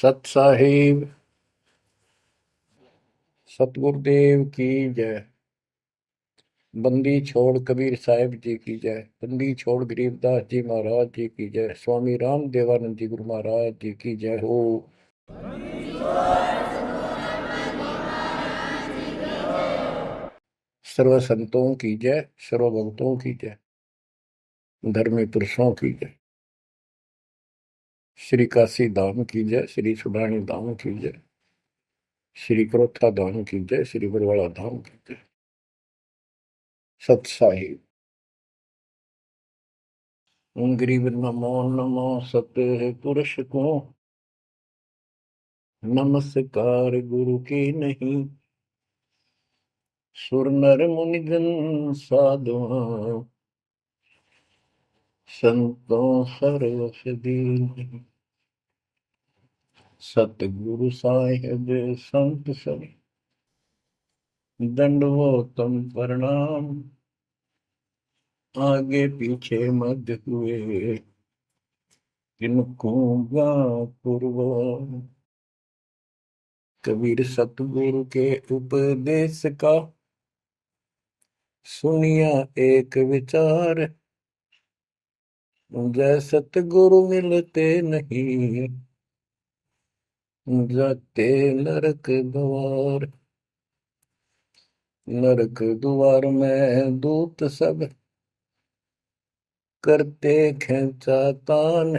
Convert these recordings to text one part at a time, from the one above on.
सत साहिब सतगुरुदेव की जय। बंदी छोड़ कबीर साहिब जी की जय। बंदी छोड़ गरीबदास जी महाराज जी की जय। स्वामी राम देवानंद जी गुरु महाराज जी की जय हो। सर्व संतों की जय, सर्व भक्तों की जय, धर्मी पुरुषों की जय। श्री काशी धाम की जय, श्री सुडानी धाम की जय, श्री क्रोथा धाम की जय, श्री बरवाड़ा धाम की जय। सत साहिब गरीब नमो नमो सत पुरुष को, नमस्कार गुरु की नहीं। सुर नर मुनिजन साधुआ, संतों सरस दीन। सतगुरु साहिब संत सब, दंडवतम प्रणाम। आगे पीछे मध्य हुए, किनको पूर्व। कबीर सतगुरु के उपदेश का, सुनिया एक विचार। जय सतगुरु मिलते नहीं, जाते नरक द्वार। नरक द्वार में दूत सब, करते खेचातान।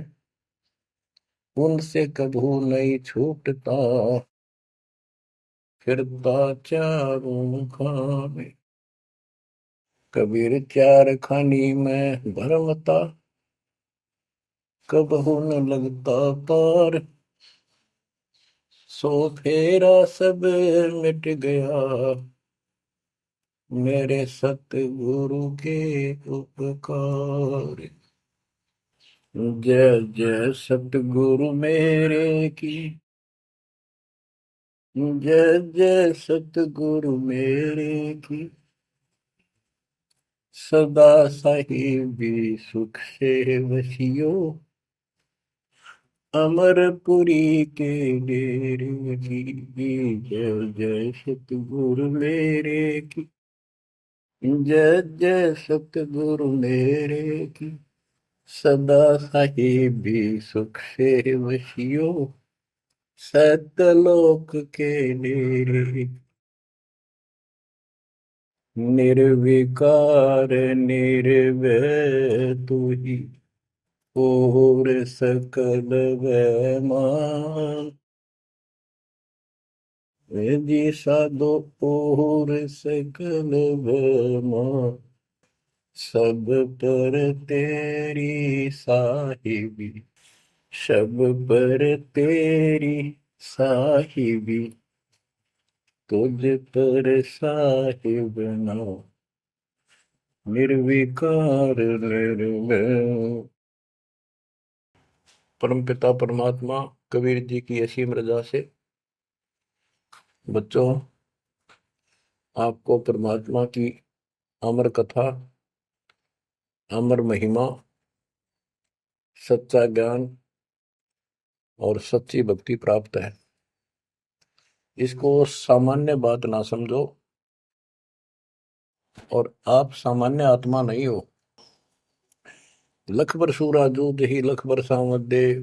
उनसे कभू नहीं छूटता, फिरता चारों खाने। कबीर चार खानी में भरमता, कबहू न लगता पार। सो फेरा सब मिट गया, मेरे सतगुरु के उपकार। जय जय सतगुरु मेरे की, जय जय सतगुरु मेरे की। सदा साहिबी सुख से वसियो, अमरपुरी के डेरे की। जय जय सतगुरु मेरे की, जय जय सतगुरु मेरे की। सदा साहिबी सुख से वसियो, सतलोक के डेरे। निर्विकार निर्भय तू ही, और सकल वैमान। जी साधो और सकल वैमान। सब पर तेरी साहिबी, सब पर तेरी साहिबी। तुझ पर साहिब नाम, निर्विकार निर्भय। परमपिता परमात्मा कबीर जी की असीम रजा से बच्चों, आपको परमात्मा की अमर कथा, अमर महिमा, सच्चा ज्ञान और सच्ची भक्ति प्राप्त है। इसको सामान्य बात ना समझो, और आप सामान्य आत्मा नहीं हो। लख बर सूरा जूद ही लख बर सामद दे,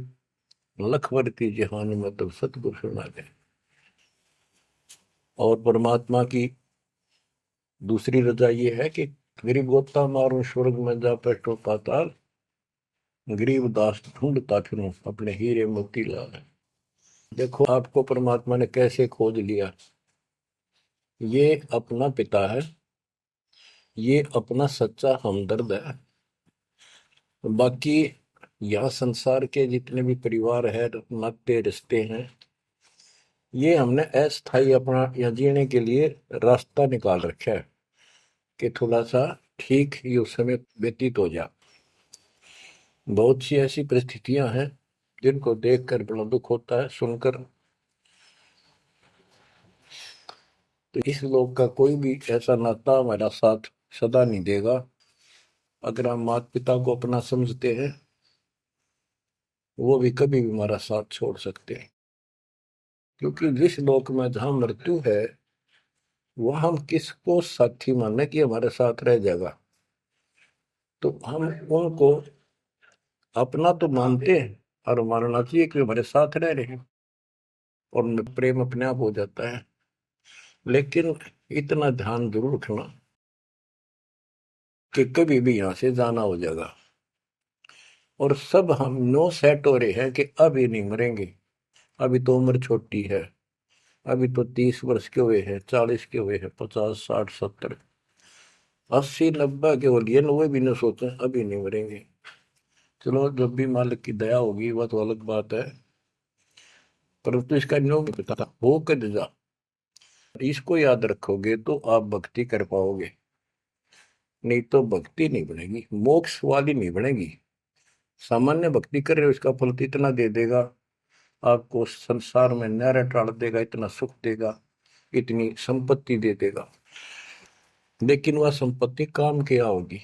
लख बर की जहान में तब सतगुरु सुना दे। और परमात्मा की दूसरी रजा ये है कि गरीब गोता मारू स्वर्ग में जा पेटो पाताल। गरीब दास ढूंढता फिरूं अपने हीरे मोती लाल। देखो आपको परमात्मा ने कैसे खोज लिया। ये अपना पिता है, ये अपना सच्चा हमदर्द है। बाकी यहाँ संसार के जितने भी परिवार है, नाते रिश्ते हैं, ये हमने अस्थाई अपना या जीने के लिए रास्ता निकाल रखा है कि थोड़ा सा ठीक ये उस समय व्यतीत हो जा। बहुत सी ऐसी परिस्थितियां हैं जिनको देखकर बड़ा दुख होता है सुनकर। तो इस लोक का कोई भी ऐसा नाता हमारा साथ सदा नहीं देगा। अगर हम माता पिता को अपना समझते हैं, वो भी कभी भी हमारा साथ छोड़ सकते हैं। क्योंकि जिस लोक में जहां मृत्यु है वह हम किसको साथी माने कि हमारे साथ रह जाएगा, तो हम उनको अपना तो मानते हैं और मानना चाहिए कि हमारे साथ रह रहे हैं, और उनमें प्रेम अपने आप हो जाता है। लेकिन इतना ध्यान जरूर रखना कि कभी भी यहां से जाना हो जाएगा, और सब हम नो सेट हो रहे हैं कि अभी नहीं मरेंगे, अभी तो उम्र छोटी है, अभी तो 30 वर्ष के हुए हैं, 40 के हुए हैं, 50 60 70 80 90 के हो लिए, 90 भी न सोचे अभी नहीं मरेंगे। चलो जब भी मालिक की दया होगी वह तो अलग बात है, परंतु इसका नियम नहीं पता था हो कर जा, इसको याद रखोगे तो आप भक्ति कर पाओगे, नहीं तो भक्ति नहीं बनेगी, मोक्ष वाली नहीं बनेगी। सामान्य भक्ति कर रहे हो इसका फल तो इतना दे देगा, आपको संसार में न्यारा टाल देगा, इतना सुख देगा, इतनी संपत्ति दे देगा, लेकिन वह संपत्ति काम क्या होगी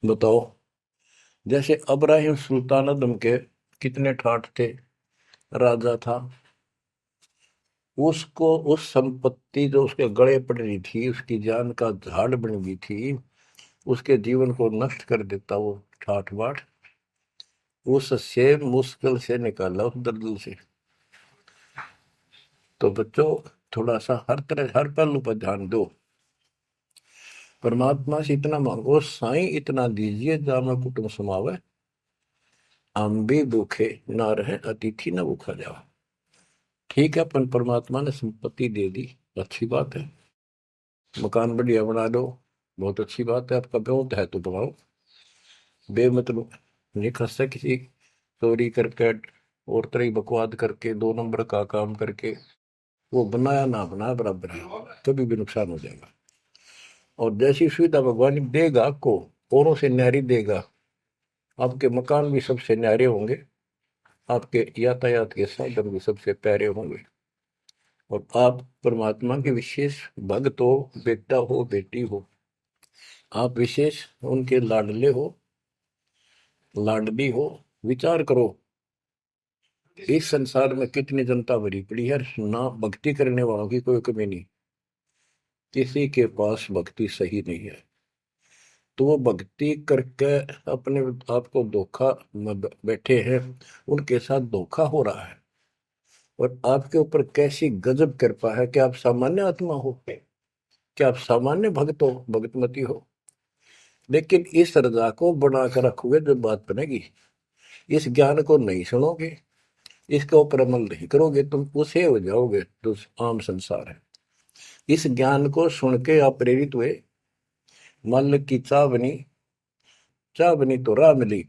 बताओ। जैसे अब्राहिम सुल्तानदम के कितने ठाठ थे, राजा था, उसको उस संपत्ति जो उसके गले पड़ रही थी, उसकी जान का झाड़ बन गई थी, उसके जीवन को नष्ट कर देता वो ठाठ बाट, उससे मुश्किल से निकाला उस दलदल से। तो बच्चों थोड़ा सा हर तरह हर पहलू पर ध्यान दो, परमात्मा से इतना मांगो, साईं इतना दीजिए जाम कुटुंब समावे, हम भी भूखे ना रहे अतिथि न भूखा जाओ। ठीक है, अपन परमात्मा ने संपत्ति दे दी, अच्छी बात है, मकान बढ़िया बना दो, बहुत अच्छी बात है, आपका ब्योत है तो बनाओ, बेमतलब नहीं खसता किसी चोरी करके और तरह बकवाद करके 2 नंबर का काम करके, वो बनाया ना बनाया बराबर है, कभी भी नुकसान हो जाएगा। और जैसी सुविधा भगवान देगा आपको, औरों से न्यारी देगा, आपके मकान भी सबसे न्यारे होंगे, आपके यातायात के साधन भी सबसे प्यारे होंगे, और आप परमात्मा के विशेष भक्त हो, बेटा हो बेटी हो, आप विशेष उनके लाडले हो लाडली हो। विचार करो इस संसार में कितनी जनता भरी पड़ी है, ना भक्ति करने वालों की कोई कमी नहीं, किसी के पास भक्ति सही नहीं है, तो वो भक्ति करके अपने आप को धोखा में बैठे हैं, उनके साथ धोखा हो रहा है, और आपके ऊपर कैसी गजब कृपा है कि आप सामान्य आत्मा हो, कि आप सामान्य भक्त हो, भगतमती हो, लेकिन इस रजा को बनाकर रखोगे जो बात बनेगी, इस ज्ञान को नहीं सुनोगे, इसके ऊपर अमल नहीं करोगे, तुम उसे हो जाओगे जो आम संसार है। इस ज्ञान को सुन के आप प्रेरित हुए, मालिक की चाह बनी तो राह मिली,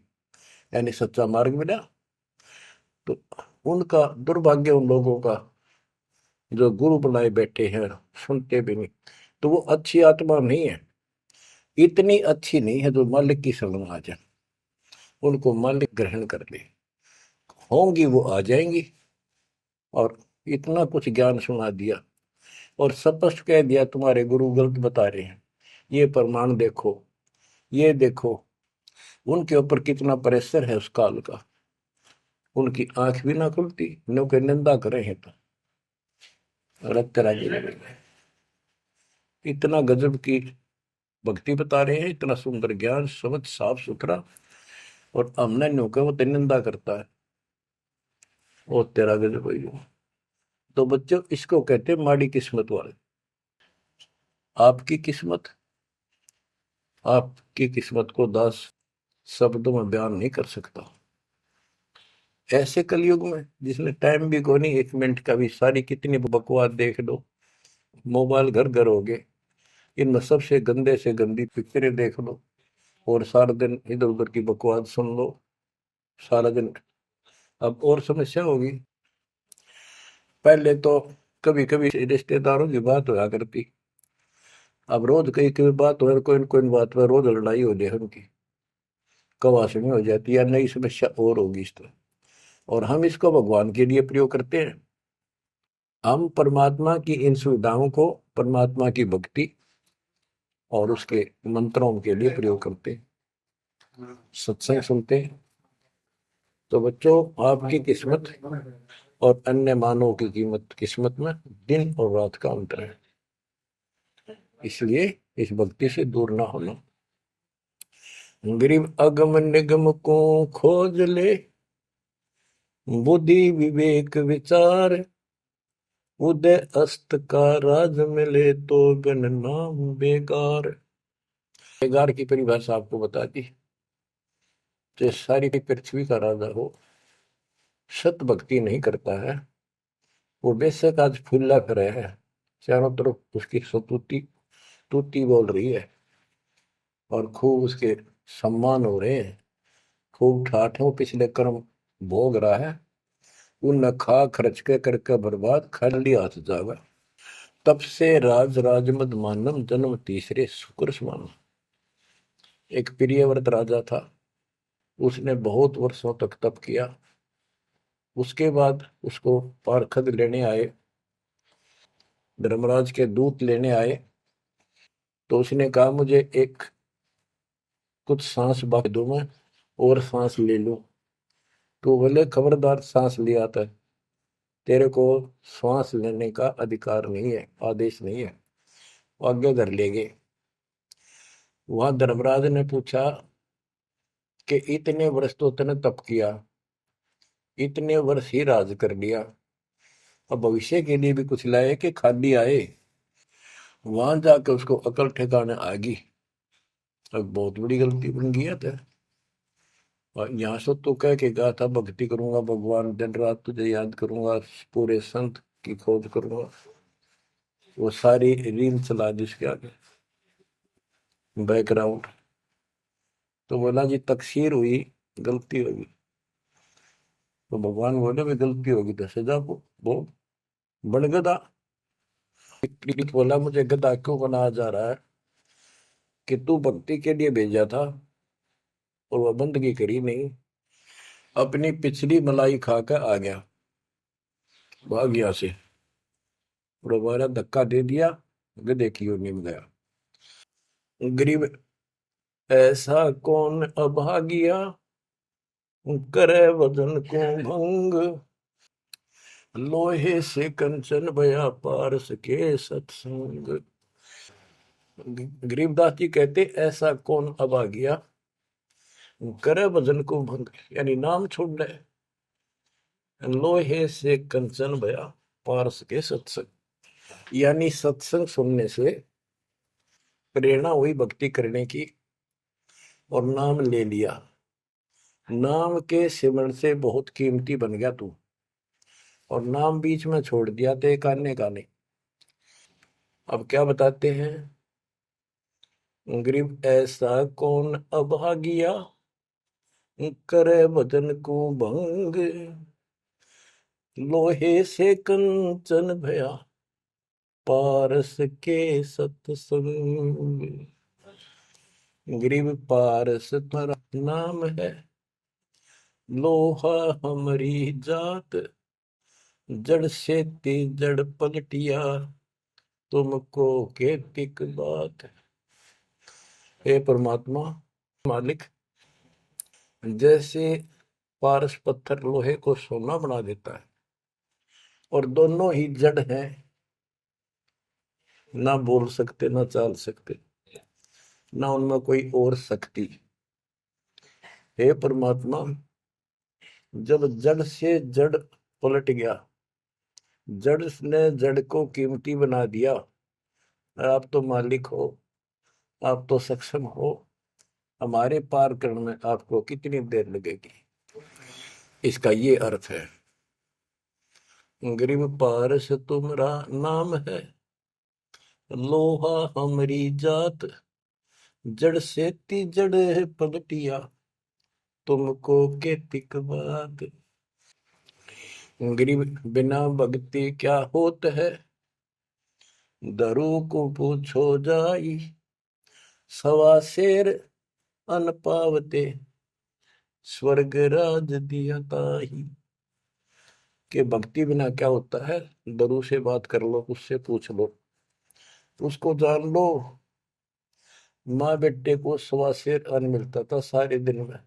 यानी सच्चा मार्ग मिला, तो उनका दुर्भाग्य उन लोगों का जो गुरु बनाए बैठे हैं, सुनते भी नहीं, तो वो अच्छी आत्मा नहीं है, इतनी अच्छी नहीं है जो मालिक की शरण में आ जाए, उनको मालिक ग्रहण कर ले, होंगी वो आ जाएंगी। और इतना कुछ ज्ञान सुना दिया और स्पष्ट कह दिया तुम्हारे गुरु गलत बता रहे हैं, ये प्रमाण देखो, ये देखो, उनके ऊपर कितना प्रेशर है उस काल का, उनकी आंख भी ना खुलती, उनके निंदा करे हैं तो रक्त राजी लगेगा। इतना गजब की भक्ति बता रहे हैं, इतना सुंदर ज्ञान समझ साफ सुथरा, और हमने न्यू का वो तो निंदा करता है, वो तेरा गजब भाई। तो बच्चों इसको कहते हैं माड़ी किस्मत वाले। आपकी किस्मत, आपकी किस्मत को 10 शब्दों में बयान नहीं कर सकता। ऐसे कलयुग में जिसने टाइम भी को नहीं, 1 मिनट का भी, सारी कितनी बकवास देख लो, मोबाइल घर घर हो गए, इनमें सबसे गंदे से गंदी पिक्चरें देख लो, और सारा दिन इधर उधर की बकवास सुन लो सारा दिन। अब और समस्या होगी, पहले तो कभी कभी रिश्तेदारों की बात होया करती, अब रोज कई कई बात हो, कोई न कोई बात पर रोज लड़ाई हो जाए उनकी, कवासनी हो जाती है, नई समस्या और होगी इस तरह। और हम इसको भगवान के लिए प्रयोग करते हैं, हम परमात्मा की इन सुविधाओं को, परमात्मा की भक्ति और उसके मंत्रों के लिए प्रयोग करते हैं, सत्संग सुनते हैं। तो बच्चों आपकी किस्मत और अन्य मानव की कीमत किस्मत में दिन और रात का अंतर है। इसलिए इस भक्ति से दूर ना होना। गरीब अगम निगम को खोज ले, बुद्धि विवेक विचार, उदय अस्त का राज मिले तो बिन नाम बेगार। बेगार की परिभाषा आपको बता दी। तो सारी पृथ्वी का राजा हो, सत भक्ति नहीं करता है, वो बेशक आज फूला फिर है, चारों तरफ उसकी सतुति तूती बोल रही है और खूब उसके सम्मान हो रहे हैं, खूब ठाठों पिछले कर्म भोग रहा है, उन खा खर्च के करके बर्बाद खाली हाथ जागा। तब से राज राजमद मानम जन्म तीसरे शुक्र समान। एक प्रियव्रत राजा था, उसने बहुत वर्षों तक तप किया। उसके बाद उसको पारखद लेने आए, धर्मराज के दूत लेने आए। तो उसने कहा मुझे एक कुछ सांस बाकी दो, मैं और सांस ले लूं। तो बोले खबरदार, सांस लिया था, तेरे को श्वास लेने का अधिकार नहीं है, आदेश नहीं है। आगे धर ले गए। वहां धर्मराज ने पूछा कि इतने वर्ष तो तूने तप किया, इतने वर्ष ही राज कर लिया, अब भविष्य के लिए भी कुछ लाए कि खाली आए। वहां जाकर उसको अकल ठिकाने आ गई, अब बहुत बड़ी गलती बन गई है। और यहाँ से तो कह के कहा था भक्ति करूंगा भगवान, दिन रात तुझे याद करूंगा, पूरे संत की खोज करूंगा, वो सारी रील चला दी उसके आगे बैकग्राउंड। तो बोला जी तकसीर हुई, गलती होगी। तो भगवान बोले भी गलती होगी तो सजा वो बन गधा। बोला मुझे गधा क्यों बनाया जा रहा है कि तू भक्ति के लिए भेजा था और वह बंदगी करी नहीं, अपनी पिछली मलाई खाकर आ गया, भाग गया से, और हमारा धक्का दे दिया, गधे की ओर निम गया। गरीब ऐसा कौन अभागिया, करे वजन को भंग, लोहे से कंचन भया पारस के सत्संग। गरीबदास जी कहते ऐसा कौन अभागिया, करे भजन को भंग, यानी नाम छोड़ दे, लोहे से कंचन भया पारस के सत्संग, यानी सत्संग सुनने से प्रेरणा हुई भक्ति करने की और नाम ले लिया। नाम के सिमरण से बहुत कीमती बन गया तू, और नाम बीच में छोड़ दिया तो एक आने का नहीं। अब क्या बताते हैं, गरीब ऐसा कौन अभागिया, करे भजन को भंग, लोहे से कंचन भया पारस के सत्संग। गरीब पारस तुम्हारा नाम है, लोहा हमारी जात, जड़ से ती जड़ पलटिया, तुमको केतिक बात। हे परमात्मा मालिक, जैसे पारस पत्थर लोहे को सोना बना देता है, और दोनों ही जड़ हैं, ना बोल सकते ना चाल सकते, ना उनमें कोई और शक्ति। हे परमात्मा, जब जड़ से जड़ पलट गया, जड़ ने जड़ को कीमती बना दिया, आप तो मालिक हो, आप तो सक्षम हो, हमारे पार करने में आपको कितनी देर लगेगी। इसका ये अर्थ है, गरीब पारस तुम्हारा नाम है, लोहा हमारी जात, जड़ से ती जड़ है पलटिया, तुमको के तिक बात। गरीब बिना भक्ति क्या होत है, दरू को पूछो जाई, सवा शेर अन पावते, स्वर्ग राज दिया ताही। के भक्ति बिना क्या होता है, दरू से बात कर लो, उससे पूछ लो, उसको जान लो। माँ बेटे को सवा शेर अन्न मिलता था सारे दिन में,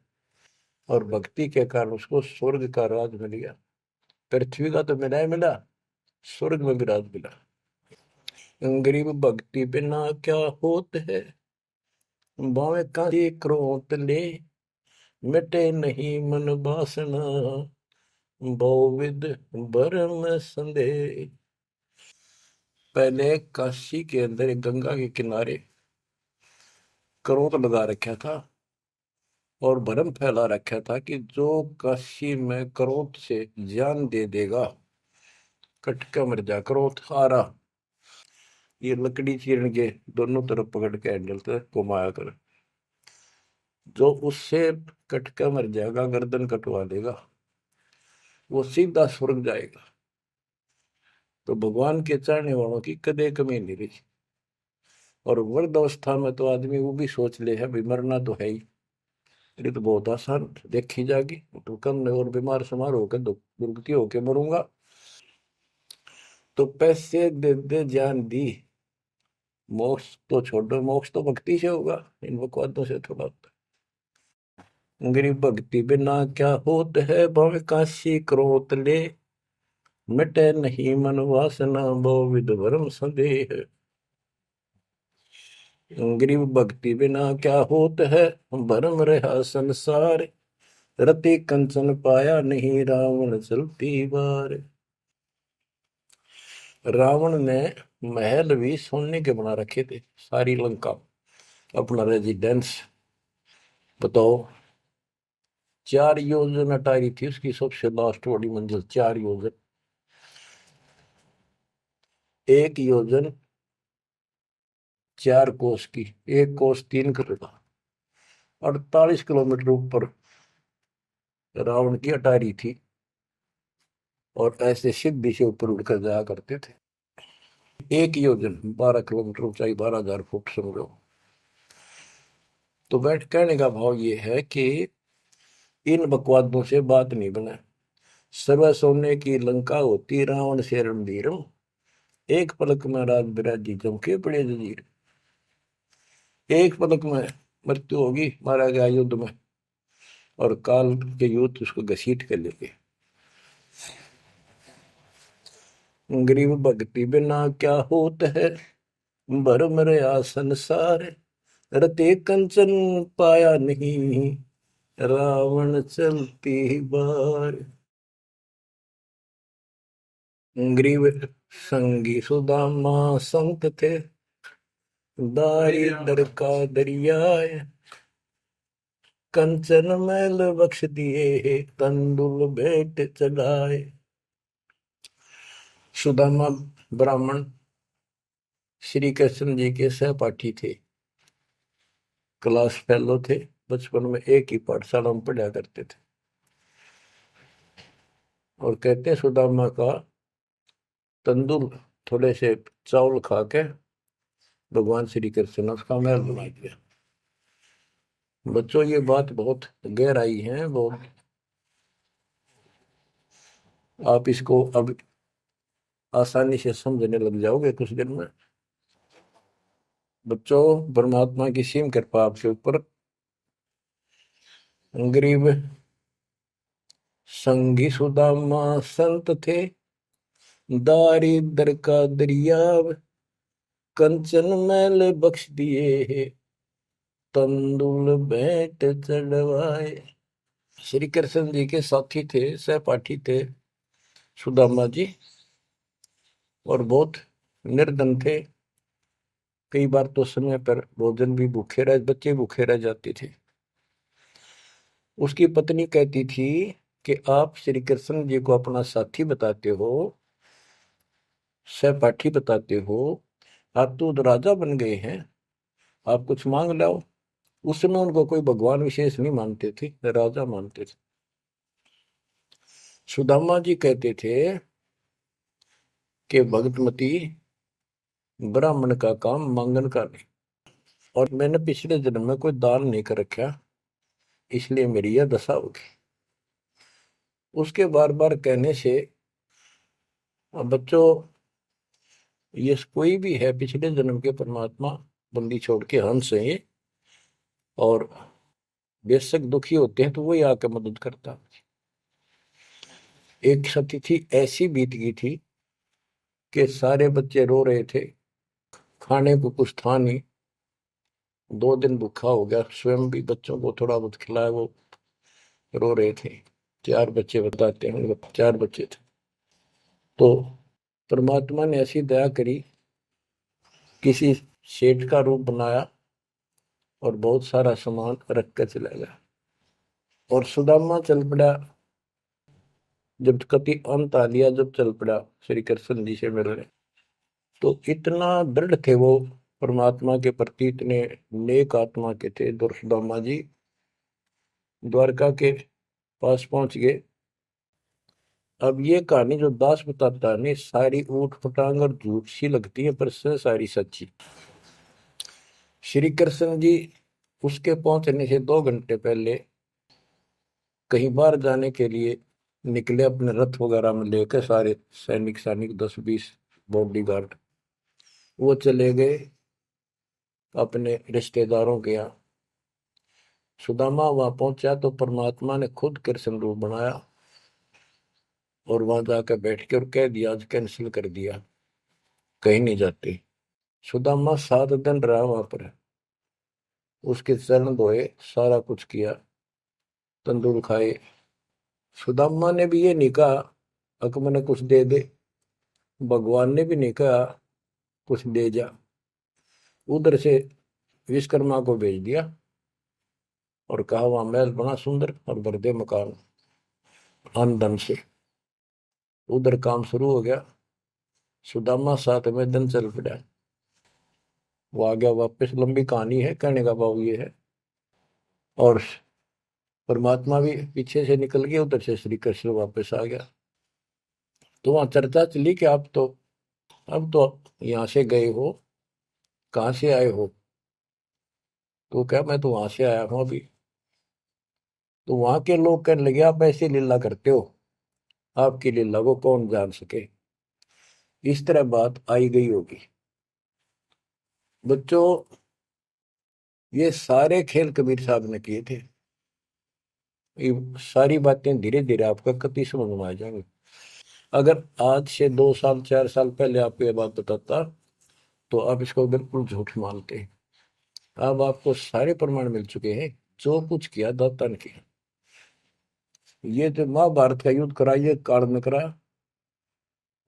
और भक्ति के कारण उसको स्वर्ग का राज मिल गया। पृथ्वी का तो मिला ही मिला, स्वर्ग में भी राज मिला। गरीब भक्ति बिना क्या होत है, बावे का क्रोध ले, मिटे नहीं मन वासना, बहुविध भरम संदेह। पहले काशी के अंदर एक गंगा के किनारे क्रोध लगा रखा था और भरम फैला रखा था कि जो काशी में क्रोध से जान दे देगा, कटका मर जा। क्रोध आ रहा, ये लकड़ी चीरन के दोनों तरफ पकड़ के हैंडल से घुमाया कर, जो उससे कटका मर जाएगा, गर्दन कटवा देगा, वो सीधा स्वर्ग जाएगा। तो भगवान के चाहने वालों की कदे कमी नहीं रही। और वृद्ध अवस्था में तो आदमी वो भी सोच ले है भी मरना तो है ही, ये तो बहुत आसान देखी जाएगी, तो कम और बीमार समार होकर दुर्गति होके मरूंगा। तो पैसे दे दे जान दी, मोक्ष तो छोड़ो, मोक्ष तो भक्ति से होगा, इन बकवादों से थोड़ा होता है। गरीब भक्ति बिना क्या होत है, भव काशी क्रोध ले, मिटे नहीं मन वासना, बहुविध भरम संदेह। गरीब भक्ति बिना क्या होत है, भरम रहा संसार, रति कंचन पाया नहीं, रावण चलती बार। रावण ने महल भी सोने के बना रखे थे, सारी लंका अपना रेजिडेंस। बताओ, 4 योजन अटारी थी उसकी सबसे लास्ट वाली मंजिल, 4 योजन। 1 योजन 4 कोस की, 1 कोस 3 किलोमीटर, 48 किलोमीटर ऊपर रावण की अटारी थी। और ऐसे सीधी से ऊपर उड़कर जाया करते थे। 1 योजन 12 किलोमीटर ऊंचाई, 12,000 फुट समझो। तो बैठ कहने का भाव ये है कि इन बकवादों से बात नहीं बना। सर्व सोने की लंका होती, रावण से रणधीरम, एक पलक में राज बिराजी जमके पड़े जजीर। एक पलक में मृत्यु होगी, मारा गया युद्ध में, और काल के युद्ध उसको घसीट कर लेंगे। गरीब भक्ति बिना क्या होत है, भरम रया संसार, रते कंचन पाया नहीं, रावण चलती बार। गरीब संगी सुदामा संत थे, दारिद्र का दरियाए, कंचन मैल बख्श दिए, तंदुल भेंट चढ़ाए। सुदामा ब्राह्मण श्री कृष्ण जी के सहपाठी थे, क्लास फेलो थे, बचपन में एक ही पाठशाला में पढ़ा करते थे। और कहते हैं सुदामा का तंदुल थोड़े से चावल खा के भगवान श्री कृष्ण ने उसका महल बना दिया। बच्चों, ये बात बहुत गहराई है, बहुत आप इसको अब आसानी से समझने लग जाओगे कुछ दिन में। बच्चों, परमात्मा की सीम कृपा आपके ऊपर। गरीब संगी सुदामा संत थे, दारिद्र का दरिया, कंचन मैल बख्श दिए, तंदुल भेंट चढ़वाए। श्री कृष्ण जी के साथी थे, सहपाठी थे सुदामा जी, और बहुत निर्धन थे। कई बार तो समय पर भोजन भी भूखे रह, बच्चे भूखे रह जाते थे। उसकी पत्नी कहती थी कि आप श्री कृष्ण जी को अपना साथी बताते हो, सहपाठी बताते हो, आप तो राजा बन गए हैं, आप कुछ मांग लाओ। उस समय उनको कोई भगवान विशेष नहीं मानते थे, राजा मानते थे। सुदामा जी कहते थे कि भगतमती, ब्राह्मण का काम मांगन का नहीं, और मैंने पिछले जन्म में कोई दान नहीं कर रखा, इसलिए मेरी यह दशा होगी। उसके बार बार कहने से, अब बच्चों, ये कोई भी है पिछले जन्म के परमात्मा बंदी छोड़ के हंस है ये, और बेशक दुखी होते हैं तो वही आके मदद करता। एक तिथि ऐसी बीत गई थी कि सारे बच्चे रो रहे थे, खाने को कुछ था नहीं, 2 दिन भूखा हो गया, स्वयं भी बच्चों को थोड़ा बहुत खिलाया, वो रो रहे थे। 4 बच्चे बताते हैं, 4 बच्चे थे। तो परमात्मा ने ऐसी दया करी, किसी सेठ का रूप बनाया और बहुत सारा सामान रख कर चला गया। और सुदामा चल पड़ा, जब कति अंत आ लिया, जब चल पड़ा श्री कृष्ण जी से मिलने, तो इतना दृढ़ थे वो परमात्मा के प्रति, इतने नेक आत्मा के थे। दुर्सुदामा जी द्वारका के पास पहुंच गए। अब ये कहानी जो दास बताता है नहीं, सारी ऊट पटांग और झूठ सी लगती है, पर सारी सच्ची। श्री कृष्ण जी उसके पहुंचने से 2 घंटे पहले कहीं बाहर जाने के लिए निकले, अपने रथ वगैरह में लेकर सारे सैनिक सैनिक 10-20 बॉडी गार्ड। वो चले गए अपने रिश्तेदारों के यहाँ। सुदामा वहां पहुंचा तो परमात्मा ने खुद कृष्ण रूप बनाया और वहां जाकर बैठ के और कह दिया, आज कैंसिल कर दिया, कहीं नहीं जाते। सुदामा 7 दिन रहा वहां पर, उसके चरण धोए, सारा कुछ किया, तंदूर खाए। सुदामा ने भी ये नहीं कहा अक मैंने कुछ दे दे, भगवान ने भी नहीं कहा कुछ दे जा। उधर से विश्वकर्मा को भेज दिया और कहा वहां महल बना सुंदर और भर दे मकान आमदन से। उधर काम शुरू हो गया। सुदामा 7वें दिन चल पड़ा, वो आ गया वापस। लंबी कहानी है, कहने का भाव ये है। और परमात्मा भी पीछे से निकल गया, उधर से श्री कृष्ण वापस आ गया। तो वहां चर्चा चली कि आप तो अब तो यहाँ से गए हो, कहाँ से आए हो? तो क्या, मैं तो वहां से आया हूं अभी। तो वहां के लोग कहने लगे, आप ऐसी लीला करते हो, आपकी लीला को कौन जान सके। इस तरह बात आई गई होगी। बच्चों, ये सारे खेल कबीर साहब ने किए थे। ये सारी बातें धीरे धीरे आपका कति समझ में आ जाएंगी। अगर आज से 2 साल 4 साल पहले आपको ये बात बताता तो आप इसको बिल्कुल झूठ मानते। अब आपको सारे प्रमाण मिल चुके हैं, जो कुछ किया दाता ने किया। ये जो महाभारत का युद्ध करा, ये काल ने करा,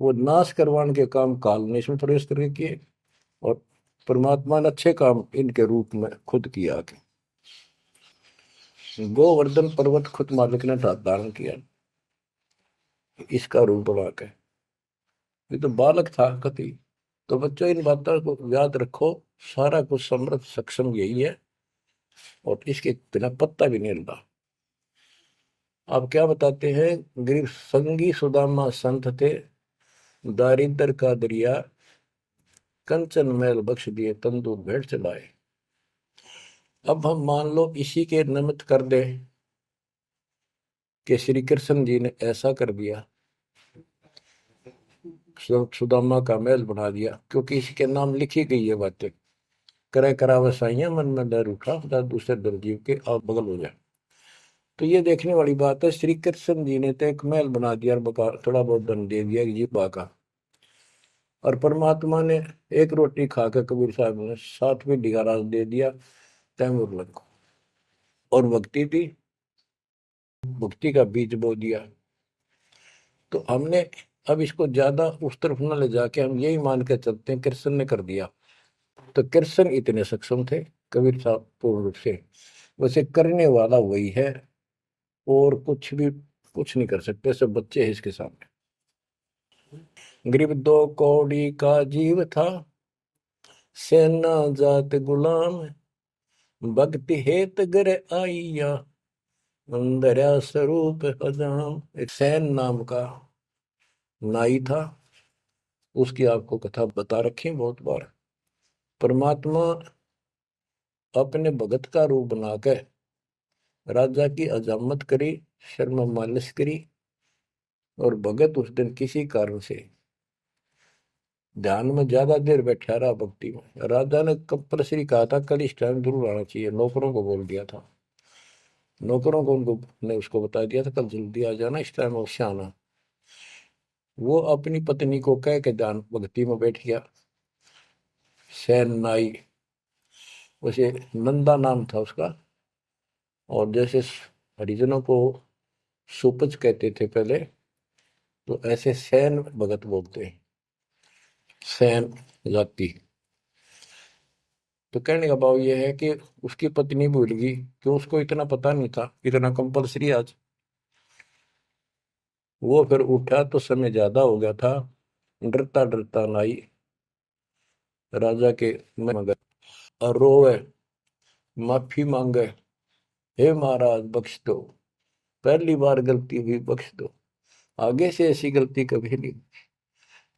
वो नाश करवाने के काम काल ने इसमें प्रवेश करके किए, और परमात्मा ने अच्छे काम इनके रूप में खुद किया। गोवर्धन पर्वत खुद मालिक ने धारण किया इसका रूप बना के। ये तो बालक था कति। तो बच्चों, इन बातों को याद रखो, सारा कुछ समर्थ सक्षम यही है, और इसके बिना पत्ता भी नहीं हिलता। आप क्या बताते हैं, गरीब संगी सुदामा संत थे, दारिद्र का दरिया कंचन मैल बख्श दिए, तंदूर भेंट चलाए। अब हम मान लो इसी के निमित्त कर दे कि श्री कृष्ण जी ने ऐसा कर दिया, सुदामा का महल बना दिया, क्योंकि इसके नाम लिखी गई है बातें। करे करावसाइया मन में डर उठा, दूसरे दर्जीव के आप बगल हो जाए। तो ये देखने वाली बात है। श्री कृष्ण जी ने तो एक महल बना दिया और थोड़ा बहुत धन दे दिया जी का। और परमात्मा ने एक रोटी खाकर कबीर साहब ने 7वीं राज दे दिया तैमूर लग को, और भक्ति थी, भक्ति का बीज बो दिया। तो हमने अब इसको ज्यादा उस तरफ न ले जाके हम यही मान के चलते हैं कृष्ण ने कर दिया। तो कृष्ण इतने सक्षम थे, कबीर साहब पूर्ण रूप से। वैसे करने वाला वही है, और कुछ नहीं कर सकते, सब बच्चे हैं इसके सामने। गरीब 2 कौड़ी का जीव था, सेना जात गुलाम, भक्ति हेत गर आइया, अंदर स्वरूप हजाम। एक सैन नाम का नाई था, उसकी आपको कथा बता रखी बहुत बार। परमात्मा अपने भगत का रूप बनाकर राजा की अजामत करी, शर्म मालिश करी, और भगत उस दिन किसी कारण से ध्यान में ज्यादा देर बैठा रहा, भक्ति में। राजा ने कंपल्सरी कहा था कल इस टाइम जरूर आना चाहिए, नौकरों को बोल दिया था। नौकरों को उनको ने उसको बता दिया था कल जल्दी आ जाना, इस टाइम अवश्य आना। वो अपनी पत्नी को कह के ध्यान भक्ति में बैठ गया। सैन नाई, उसे नंदा नाम था उसका। और जैसे हरिजनों को सुपच कहते थे पहले, तो ऐसे सैन भगत बोलते हैं, सैन जाति। तो कहने का भाव ये है कि उसकी पत्नी भूल गई कि उसको इतना पता नहीं था, इतना कंपलसरी आज। वो फिर उठा तो समय ज्यादा हो गया था, डरता डरता नाई राजा के मगर और रोवे, माफी मांगे, हे महाराज बख्श दो, पहली बार गलती हुई, बख्श दो, आगे से ऐसी गलती कभी नहीं।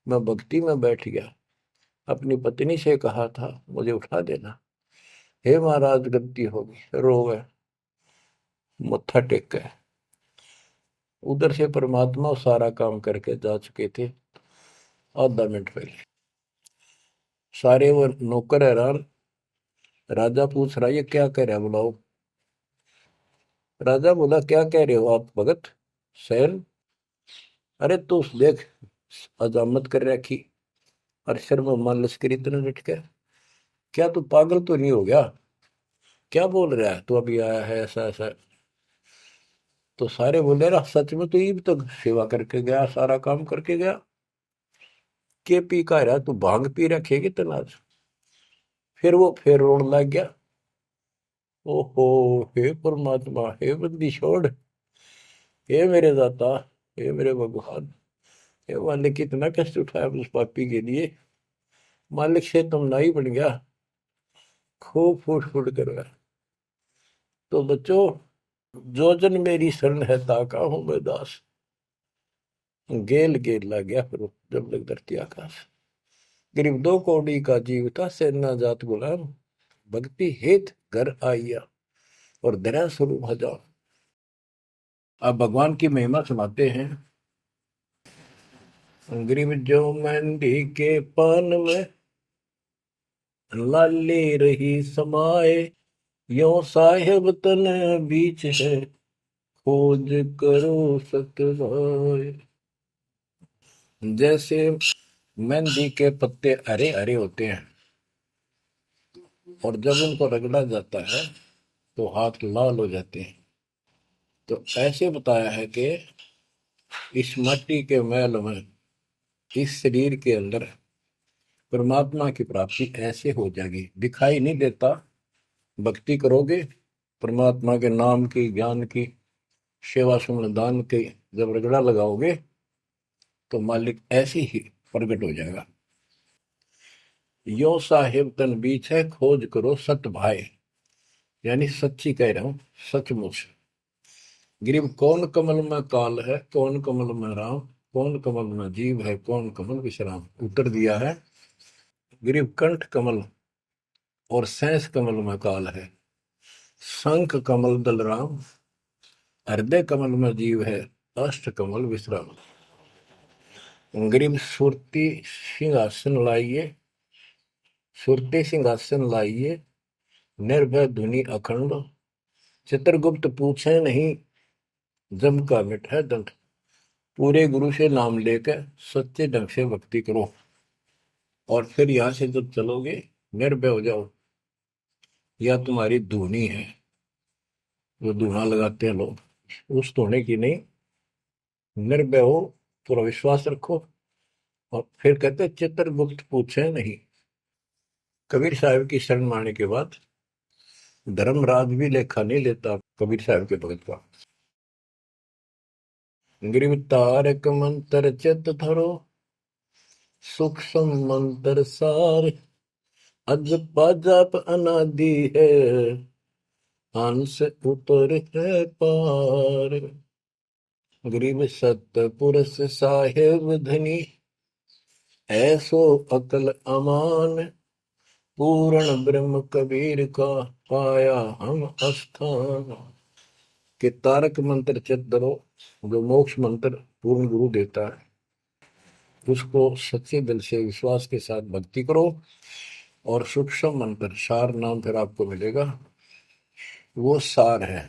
मैं भक्ति में बैठ गया, अपनी पत्नी से कहा था मुझे उठा देना, हे महाराज गलती होगी, रोवे, मत्था टेक गए। उधर से परमात्मा सारा काम करके जा चुके थे आधा मिनट पहले। सारे वो नौकर हैरान। राजा पूछ रहा, ये क्या कह रहा है, बुलाओ। राजा बोला, क्या कह रहे हो आप भगत सैन? अरे तू देख, अजामत कर रखी, अरशर में मान लश्करी इतना डट के, क्या तू पागल तो नहीं हो गया? क्या बोल रहा है तू, अभी आया है ऐसा ऐसा। तो सारे बोले, रहा सच में तू ईब तक सेवा करके गया, सारा काम करके गया, के पी का रहा तू, भांग पी रखेगी तनाज। फिर वो फिर रोने लग गया, ओहो, हे परमात्मा, हे बंदी छोड़, हे मेरे दाता, हे मेरे भगवान, हे मालिक, कितना कष्ट उठाया उस पापी के लिए, मालिक से तुम ना ही बन गया, खूब फूट फूट कर रहा। तो बच्चों, जो जन मेरी शरण है ताका हूं मैं दास, गेल गेल ला गया फिर जब लग धरती आकाश। गरीब दो कौड़ी का जीव था, सेना जात गुलाम, भक्ति हेत घर आइया, और दया स्वरूप हजार। अब भगवान की महिमा सुनाते हैं। गरीब जो मेहंदी के पान में लाली रही समाए, यो साहेब तन बीच है, खोज करो सतवाए। जैसे मेहंदी के पत्ते हरे हरे होते हैं, और जब उनको रगड़ा जाता है तो हाथ लाल हो जाते हैं। तो ऐसे बताया है कि इस मट्टी के मैल में, इस शरीर के अंदर परमात्मा की प्राप्ति ऐसे हो जाएगी, दिखाई नहीं देता। भक्ति करोगे, परमात्मा के नाम की, ज्ञान की, सेवा सुमन दान की जब रगड़ा लगाओगे तो मालिक ऐसे ही प्रकट हो जाएगा। यो साहेब तन बीच है, खोज करो सत भाई, यानी सच्ची कह रहा हूं, सचमुच। गिरीब कौन कमल में काल है, कौन कमल में राम, कौन कमल में जीव है, कौन कमल विश्राम। उत्तर दिया है, गिरीब कंठ कमल और सैंस कमल में काल है, शंख कमल दल राम, हृदय कमल में जीव है, अष्ट कमल विश्राम। गरीब सुरती सिंहासन लाइए, सुरती सिंहासन लाइए, निर्भय धुनि अखंड, चित्रगुप्त पूछे नहीं, जम का मिट है दंड। पूरे गुरु से नाम लेकर सच्चे ढंग से भक्ति करो, और फिर यहां से जब चलोगे निर्भय हो जाओ। या तुम्हारी धुनी है, जो धुना लगाते हैं लोग, उस धुने की नहीं, निर्भय हो, पूरा विश्वास रखो। और फिर कहते चित्रगुप्त पूछे नहीं। कबीर साहब की शरण माने के बाद धर्मराज भी लेखा नहीं लेता कबीर साहब के भगत का। गिरिव तारक मंत्र चित धरो, सूक्ष्म मंत्र सार, अज पाजाप अनादि है, हंस उतर है पार। गरीब सतपुरुष साहेब धनी, ऐसो अकल अमान, पूर्ण ब्रह्म कबीर का, पाया हम स्थान। कि तारक मंत्र चित धरो, जो मोक्ष मंत्र पूर्ण गुरु देता है, उसको सच्चे दिल से विश्वास के साथ भक्ति करो। और सूक्ष्म मंत्र, सार नाम फिर आपको मिलेगा, वो सार है,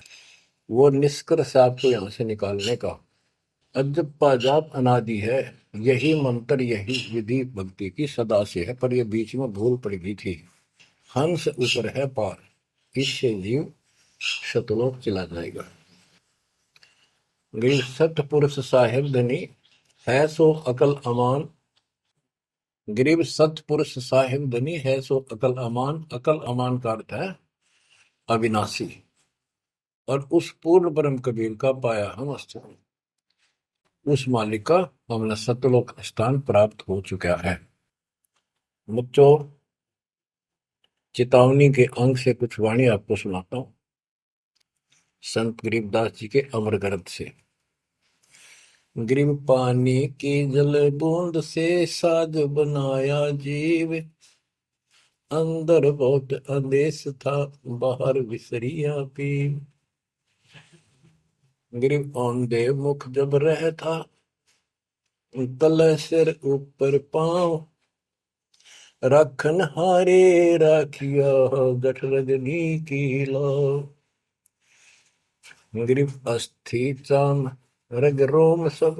वो निष्कर्ष आपको यहां से निकालने का। अजप्पा जाप अनादि है, यही मंत्र यही विधि भक्ति की सदा से है, पर ये बीच में भूल पड़ गई थी। हंस ऊपर है पार, इससे जीव शतलोक चला जाएगा। गिर सतपुरुष साहिब धनी, है सो अकल अमान। गरीब सतपुरुष साहिब धनी, है सो अकल अमान। अकल अमान का अर्थ है अविनाशी। और उस पूर्ण ब्रह्म कबीर का पाया हम स्थान, उस मालिक का हमें सतलोक स्थान प्राप्त हो चुका है। बच्चों, चेतावनी के अंग से कुछ वाणी आपको सुनाता हूं, संत गरीबदास जी के अमर ग्रंथ से। गरीब पानी की जल बूंद से साज बनाया जीव, अंदर बहुत अंदेश था, बाहर विसरिया पीव। गरीब औंधे मुख जब रह था, तल सिर ऊपर पांव, राखन हारे राखिया, जठ रजनी की लाओ। गरीब अस्थि चाम रग रोम सब,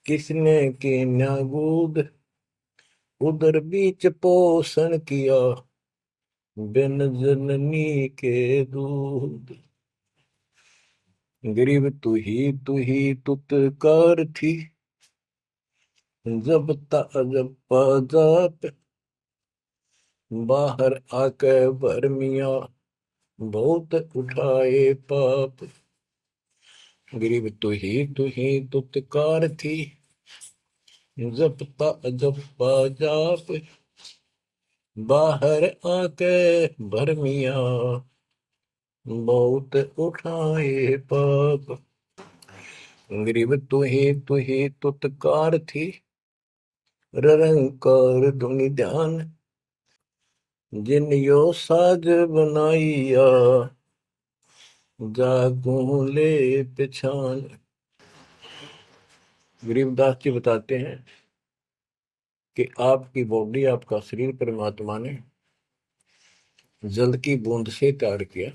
किसने की न्यागूद, उदर बीच पोषण किया, बिन जननी के दूध। गरीब तू ही तुतकार थी, जब जब जाप, बाहर आके भरमिया, बहुत उठाए पाप। गरीब तू ही तुतकार थी, जब जाप, बाहर आके भरमिया, बहुत उठाए पाप। गरीब तू ही तुतकार थी, रंकार धुनि ध्यान, जिन यो साज बनाइया, जागू ले पिछान। गरीबदास जी बताते हैं कि आपकी बॉडी, आपका शरीर परमात्मा ने जल की बूंद से तैयार किया,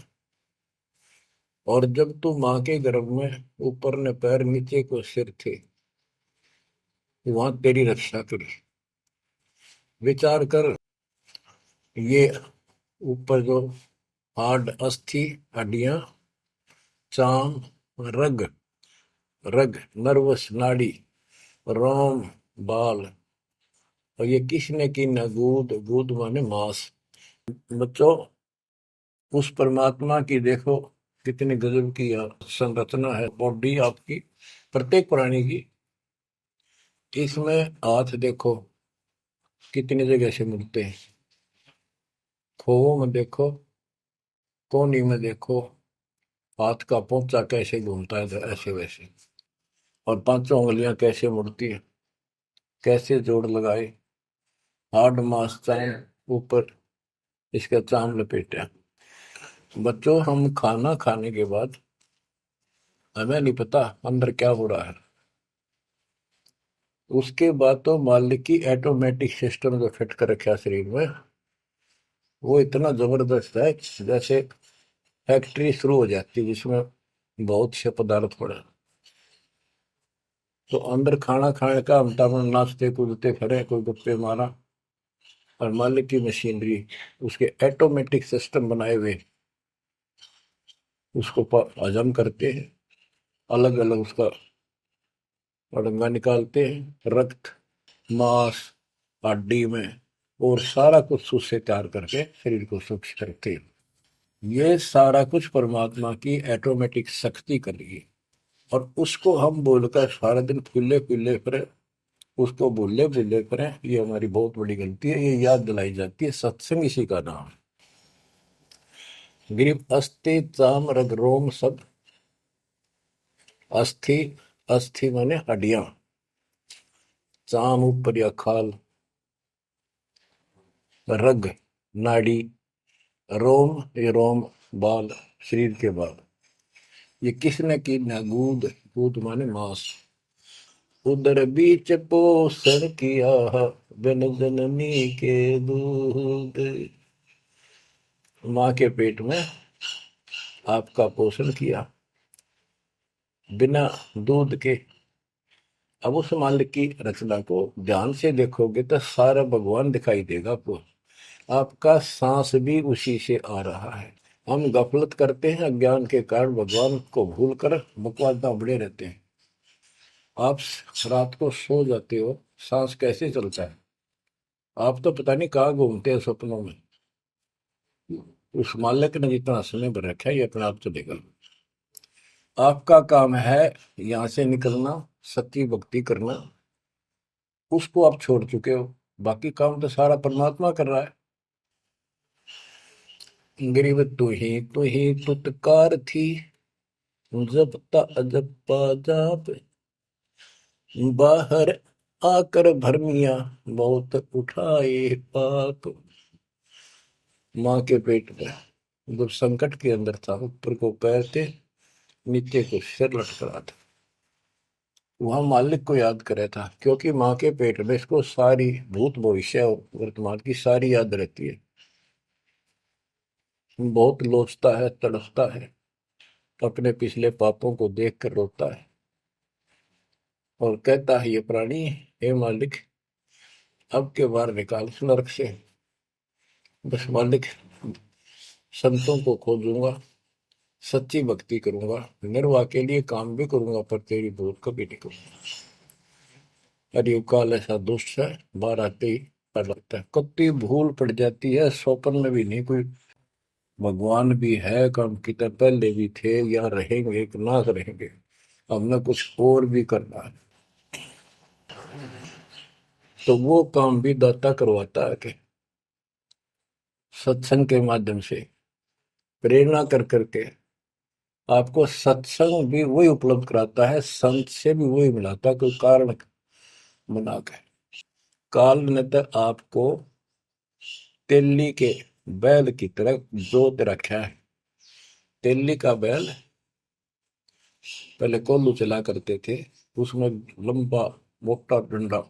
और जब तू माँ के गर्भ में ऊपर ने पैर नीचे को सिर थे, वहां तेरी रक्षा करी। विचार कर, ये ऊपर जो हार्ड अस्थि हड्डियां, चाम रग, रग नर्वस नाड़ी, रोम बाल, और ये किसने की न गूद, गूद माने मांस। बच्चों, उस परमात्मा की देखो कितनी गजब की संरचना है बॉडी आपकी, प्रत्येक प्राणी की। इसमें हाथ देखो कितनी जगह से मिलते हैं, खोवों में देखो, कोहनी में देखो, हाथ का पोंचा कैसे घूमता है ऐसे वैसे, और पांचों उंगलियां कैसे मुड़ती है, कैसे जोड़ लगाए, हार्ड मास चाम ऊपर इसका चाम लपेटा। बच्चों, हम खाना खाने के बाद हमें नहीं पता अंदर क्या हो रहा है। उसके बाद तो मालिक की ऑटोमेटिक सिस्टम जो फिट कर रखा शरीर में, वो इतना जबरदस्त है, जैसे फैक्ट्री शुरू हो जाती है जिसमें बहुत से पदार्थ पड़े। तो अंदर खाना खाने का हम नाचते कूदते खड़े, कोई गप्पे मारा, और मालिक की मशीनरी उसके ऑटोमेटिक सिस्टम बनाए हुए उसको हजम करते हैं, अलग अलग उसका अड़ंगा निकालते हैं, रक्त मांस हड्डी में, और सारा कुछ उससे तैयार करके शरीर को सुरक्षित रखते हैं। ये सारा कुछ परमात्मा की ऑटोमेटिक शक्ति कर रही है, और उसको हम बोलकर सारा दिन फूले फूले फिरे, उसको भूले भूले करें, ये हमारी बहुत बड़ी गलती है। ये याद दिलाई जाती है, सत्संग इसी का नाम है। गरीब अस्थि चाम रग रोम सब, अस्थि, अस्थि माने हड्डियां, चाम ऊपर या खाल, रग नाड़ी, रोम ये रोम बाल, शरीर के बाल, ये किसने की ना गूद, गूद माने मांस, उदर बीच पोषण किया, बिन जननी के दूध। माँ के पेट में आपका पोषण किया बिना दूध के, अब उस मालिक की रचना को ध्यान से देखोगे तो सारा भगवान दिखाई देगा आपको। आपका सांस भी उसी से आ रहा है। हम गफलत करते हैं, अज्ञान के कारण भगवान को भूलकर बकवास दाबड़े रहते हैं। आप रात को सो जाते हो, सांस कैसे चलता है? आप तो पता नहीं कहाँ घूमते हैं सपनों में। उस मालिक ने जितना समय भर रखा है ये अपने आप चलेगा। आपका काम है यहाँ से निकलना, सच्ची भक्ति करना। उसको आप छोड़ चुके हो, बाकी काम तो सारा परमात्मा कर रहा है। गरीब तू ही तुतकार थी, जपता अजपा जाप, बाहर आकर भरमिया बहुत उठाए पाप। माँ के पेट में जब संकट के अंदर था, ऊपर को पैर थे, नीचे को सिर लटका था, वहां मालिक को याद करे था, क्योंकि माँ के पेट में इसको सारी भूत भविष्य और वर्तमान की सारी याद रहती है। बहुत लोचता है, तड़पता है, अपने पिछले पापों को देख कर रोता है और कहता है ये प्राणी, हे मालिक अब के बार निकाल इस नरक से। बस मालिक, संतों को खोजूंगा, सच्ची भक्ति करूंगा, निर्वाह के लिए काम भी करूंगा, पर तेरी भूल कभी नहीं करूंगा। अरे काल ऐसा दुष्ट है, बाहर आते ही डर लगता है। कत्ती भूल पड़ जाती है, स्वप्न में भी नहीं कोई भगवान भी है, काम की तरह पहले भी थे या रहेंगे कि ना रहेंगे, हमने कुछ और भी करना है। तो वो काम भी दाता करवाता है कि सत्संग के माध्यम से प्रेरणा कर करके आपको सत्संग भी वही उपलब्ध कराता है, संत से भी वही मिलाता है, कोई कारण बना के। काल ने तो आपको तेली के बैल की तरह जोत रखा है। तेली का बैल पहले कोल्लू चला करते थे, उसमें लंबा मोटा डंडा,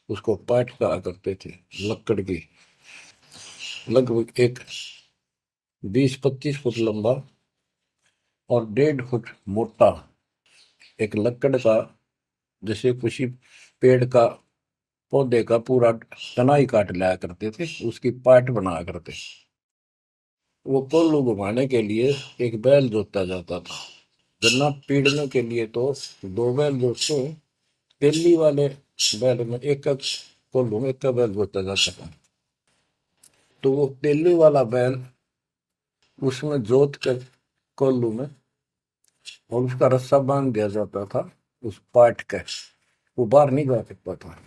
उसको पाट कहा करते थे, लकड़ की, लगभग एक 20-25 फुट लंबा और 1.5 फुट मोटा एक लकड़ का, जैसे किसी पेड़ का पौधे का पूरा तना ही काट लाया करते थे, उसकी पाट बनाया करते। वो कोल्लू घुमाने के लिए एक बैल जोता जाता था। गन्ना पीड़ने के लिए तो 2 बैल जोतते, तेली वाले बैल में एक कोल्लू में एक बैल जोता जाता था। तो वो तेली वाला बैल उसमें जोत कर कोल्लू में, और उसका रस्सा बांध दिया जाता था उस पाट का। वो बाहर नहीं जा सकता था,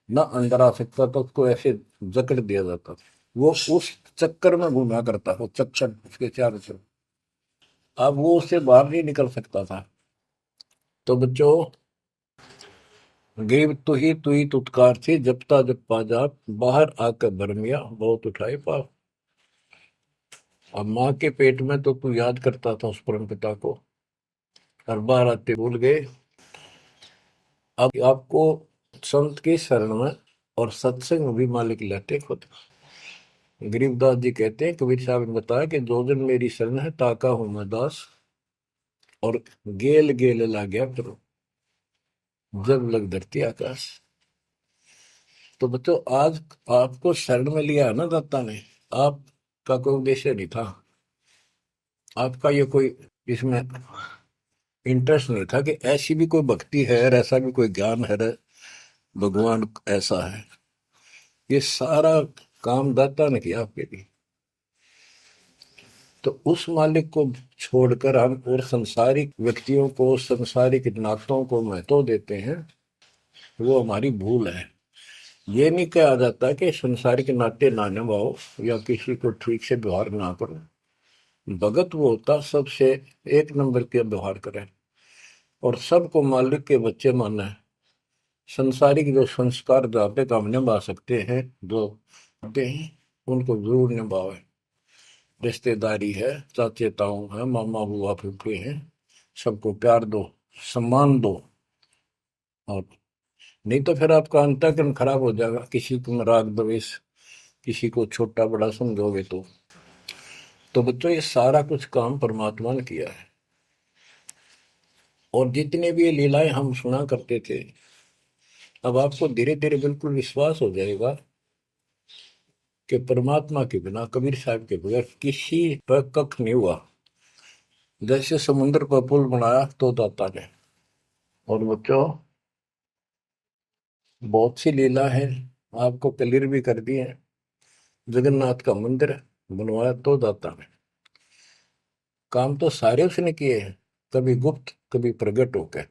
ना अंदर आ सकता था, उसको ऐसे जकड़ दिया जाता था। वो उस चक्कर में घूमा करता, वो चक्कर उसके चारों तरफ, अब वो उससे बाहर नहीं निकल सकता था। तो बच्चों, गरीब तू ही तुतकार थी, जपता जपा जाप, बाहर आकर भरमिया बहुत उठाए पाप। अब माँ के पेट में तो तू याद करता था उस परम पिता को, हर बार आते भूल गए। अब आपको संत की शरण में और सत्संग में भी मालिक लेते खुद। गरीबदास जी कहते हैं, कबीर साहब ने बताया कि जो जन मेरी शरण है ताका हूं मैं दास, और गेल गेल ला गया करो जब लग धरती आकाश। तो बच्चों, आज आपको शरण में लिया है ना दाता ने, आपका कोई उद्देश्य नहीं था, आपका ये कोई इसमें इंटरेस्ट नहीं था कि ऐसी भी कोई भक्ति है और ऐसा भी कोई ज्ञान है, भगवान ऐसा है। ये सारा काम दाता ने किया आपके लिए। तो उस मालिक को छोड़कर हम और संसारिक व्यक्तियों को, संसारिक नातों को महत्व देते हैं, वो हमारी भूल है। ये नहीं कहा जाता कि संसारिक नाते ना निभाओ या किसी को ठीक से व्यवहार ना करो। भगत वो होता सबसे एक नंबर के व्यवहार करे और सबको मालिक के बच्चे माना है। संसारिक जो संस्कार जाते काम निभा सकते हैं, जो आते हैं उनको जरूर निभावे। रिश्तेदारी है, चाचे ताऊ है, मामा बुआ फूफे हैं, सबको प्यार दो, सम्मान दो। और नहीं तो फिर आपका अंतःकरण खराब हो जाएगा, किसी को राग द्वेष, किसी को छोटा बड़ा समझोगे तो बच्चों, ये सारा कुछ काम परमात्मा ने किया है। और जितने भी ये लीलाएं हम सुना करते थे, अब आपको धीरे धीरे बिल्कुल विश्वास हो जाएगा कि परमात्मा के बिना, कबीर साहब के बगैर किसी पर कख नहीं हुआ। जैसे समुद्र पर पुल बनाया तो दाता ने। और बच्चों, बहुत सी लीला है, आपको क्लियर भी कर दी है। जगन्नाथ का मंदिर बनवाया तो दाता ने। काम तो सारे उसने किए हैं, कभी गुप्त कभी प्रकट होकर।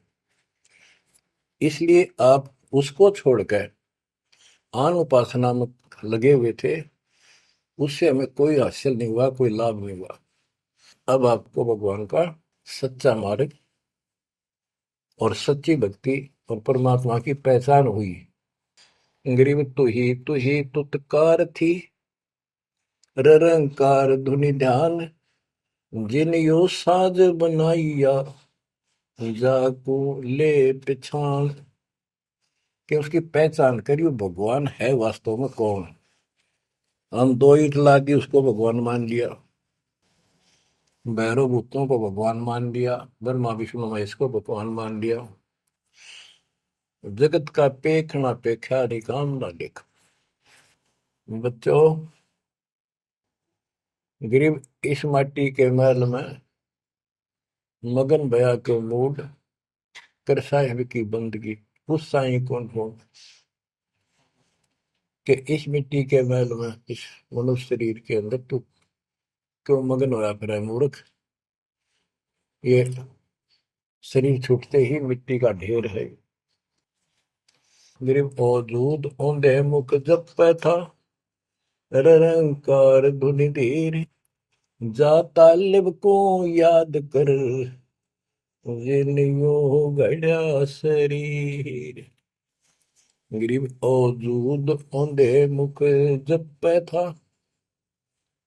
इसलिए आप उसको छोड़कर आन उपासना में लगे हुए थे, उससे हमें कोई हासिल नहीं हुआ, कोई लाभ नहीं हुआ। अब आपको भगवान का सच्चा मार्ग और सच्ची भक्ति और परमात्मा की पहचान हुई। गरीब तू ही तुतकार थी, ररंकार धुनि ध्यान, जिन यो साज बनाइया, जाको ले पहचान। कि उसकी पहचान करी, वो भगवान है वास्तव में कौन। हम दो ईंट ला दी, उसको भगवान मान लिया। भैरव भूतों को भगवान मान लिया, ब्रह्मा विष्णु महेश को भगवान मान लिया। जगत का पेखना पेखा नहीं, काम ना देख। बच्चों, गरीब इस माटी के महल में मगन भया के मूड कर साहिब की बंदगी। उस साई कौन हो कि इस मिट्टी के महल में, इस मनुष्य शरीर के अंदर तू क्यों मगन होया फिर है मूर्ख। ये शरीर छूटते ही मिट्टी का ढेर है। गरीब औजूद औंधे मुख जप पे था, रंकार धुनि धीर, जा तालिब को याद कर, जिन यो गढ़ा शरीर। गरीब औजूद औंधे मुख जप पे था,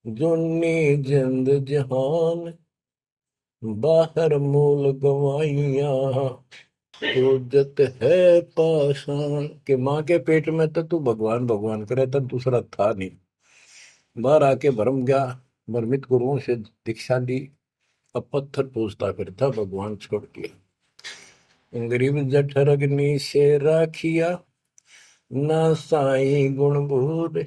जोनी जिंद जहान, बाहर मूल गवाइया, तो है पाषाण। के माँ के पेट में तो तू भगवान भगवान करे, तब दूसरा था नहीं। बाहर आके भरम गया, भ्रमित गुरुओं से दीक्षा ली, अब पत्थर पूछता फिरता भगवान छोड़ दिया। गरीब जठर अग्नि से राखिया, ना साई गुण बूढ़,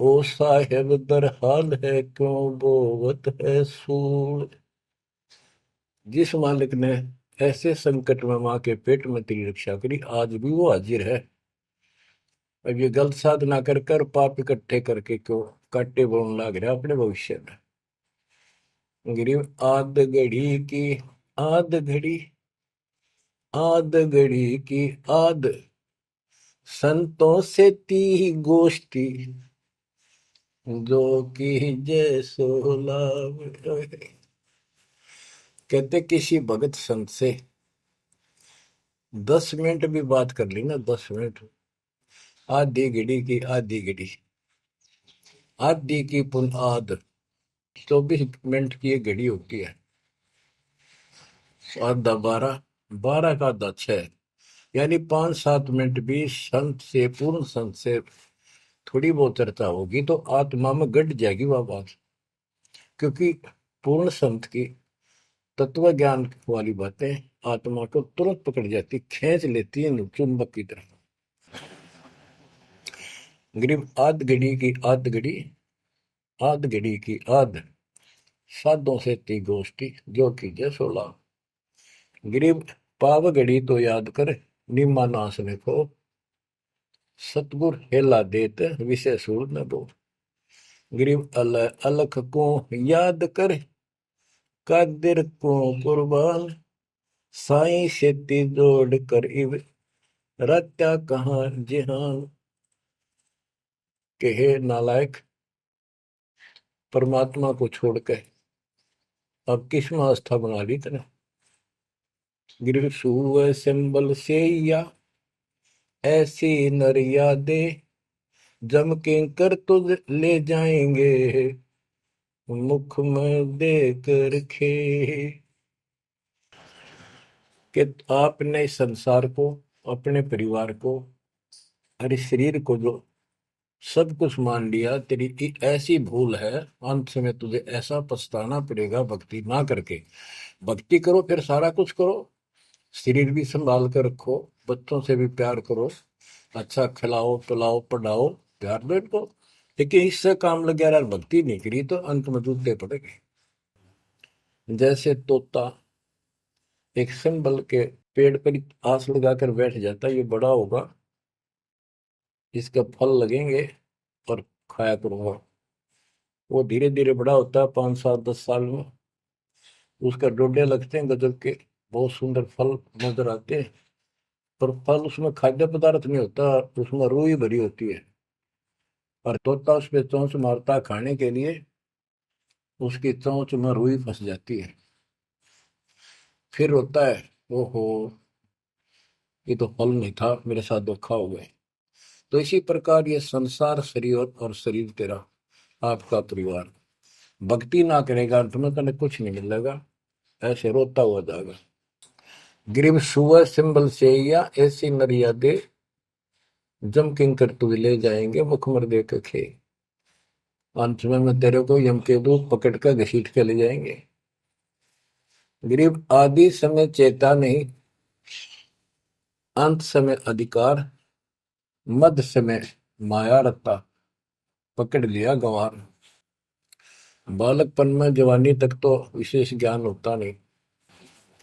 ओ साहेब दर हाल है क्यों बोवत है सूर। जिस मालिक ने ऐसे संकट में माँ के पेट में तेरी रक्षा करी, आज भी वो हाजिर है। अब ये गलत साधना कर कर पाप इकट्ठे करके क्यों काटे बोलने लग रहा अपने भविष्य में। गरीब आद घड़ी आद घड़ी की आद, संतों से ती गोष्ठी, जो की जय सो लाभ। कहते किसी भगत संत से 10 मिनट भी बात कर ली ना, 10 मिनट, आधी घड़ी की आधी घड़ी, आधी की पुन आध, 24 मिनट की एक घड़ी होती है। आधा 12, 12 का आधा 6, यानी 5-7 मिनट भी संत से, पूर्ण संत से थोड़ी बहुत चर्चा होगी तो आत्मा में गट जाएगी वह बात। क्योंकि पूर्ण संत की तत्व ज्ञान वाली बातें आत्मा को तुरंत पकड़ जाती, खींच लेती है चुंबक की तरह। गरीब आध घड़ी की आध घड़ी, आध घड़ी की आध, साधों से ती गोष्ठी, जो कीजिए 16। गरीब पाव घड़ी तो याद कर, निम्मा नाश ने को, सतगुर हेला देत विषय सूर न दो। गरीब अलख को याद कर, कादिर को कुर्बान, साई सेती जोड़ कर इव, रत्या कहाँ जिहान। के हे नालायक, परमात्मा को छोड़कर अब किस में आस्था बना ली तने। गिर सुअ सिंबल से या ऐसी नरिया दे, जम के कर तुझ ले जाएंगे, मुख में देख रखे। कि आपने संसार को, अपने परिवार को, अरे शरीर को जो सब कुछ मान लिया, तेरी ऐसी भूल है, अंत में तुझे ऐसा पछताना पड़ेगा भक्ति ना करके। भक्ति करो फिर सारा कुछ करो, शरीर भी संभाल कर रखो, बच्चों से भी प्यार करो, अच्छा खिलाओ पिलाओ पढ़ाओ, प्यार दो इनको। लेकिन इससे काम लग गया यार, भक्ति नहीं करी तो अंत में जूते पड़ेंगे। जैसे तोता एक संभल के पेड़ पर ही आस लगाकर बैठ जाता है, ये बड़ा होगा, इसके फल लगेंगे और खाया करूंगा। वो धीरे धीरे बड़ा होता है, 5 7 10 साल में उसका डोडे लगते हैं गजब के, बहुत सुंदर फल नजर आते हैं। पर फल उसमें खाद्य पदार्थ नहीं होता, उसमें रूई भरी होती है। और तोता उस पे चोंच मारता है खाने के लिए, उसकी चोंच में रुई फंस जाती है। फिर होता है, ओहो, ये तो फल नहीं था, मेरे साथ धोखा हो गए। तो इसी प्रकार ये संसार शरीर और शरीर तेरा आपका परिवार, भक्ति ना करेगा तुम्हें कने कुछ नहीं मिलेगा, ऐसे रोता हुआ जाएगा। गिरिव सुअ सिंबल से या ऐसी नरिया दे, जम किंकर तुझ ले जाएंगे मुखमर दे के खे। अंत में तेरे को यम के दूत पकड़ कर घसीट के ले जाएंगे। गिरिव आदि समय चेता नहीं, अंत समय अधिकार, मध्य समय माया रत्ता, पकड़ लिया गंवार। बालकपन में जवानी तक तो विशेष ज्ञान होता नहीं,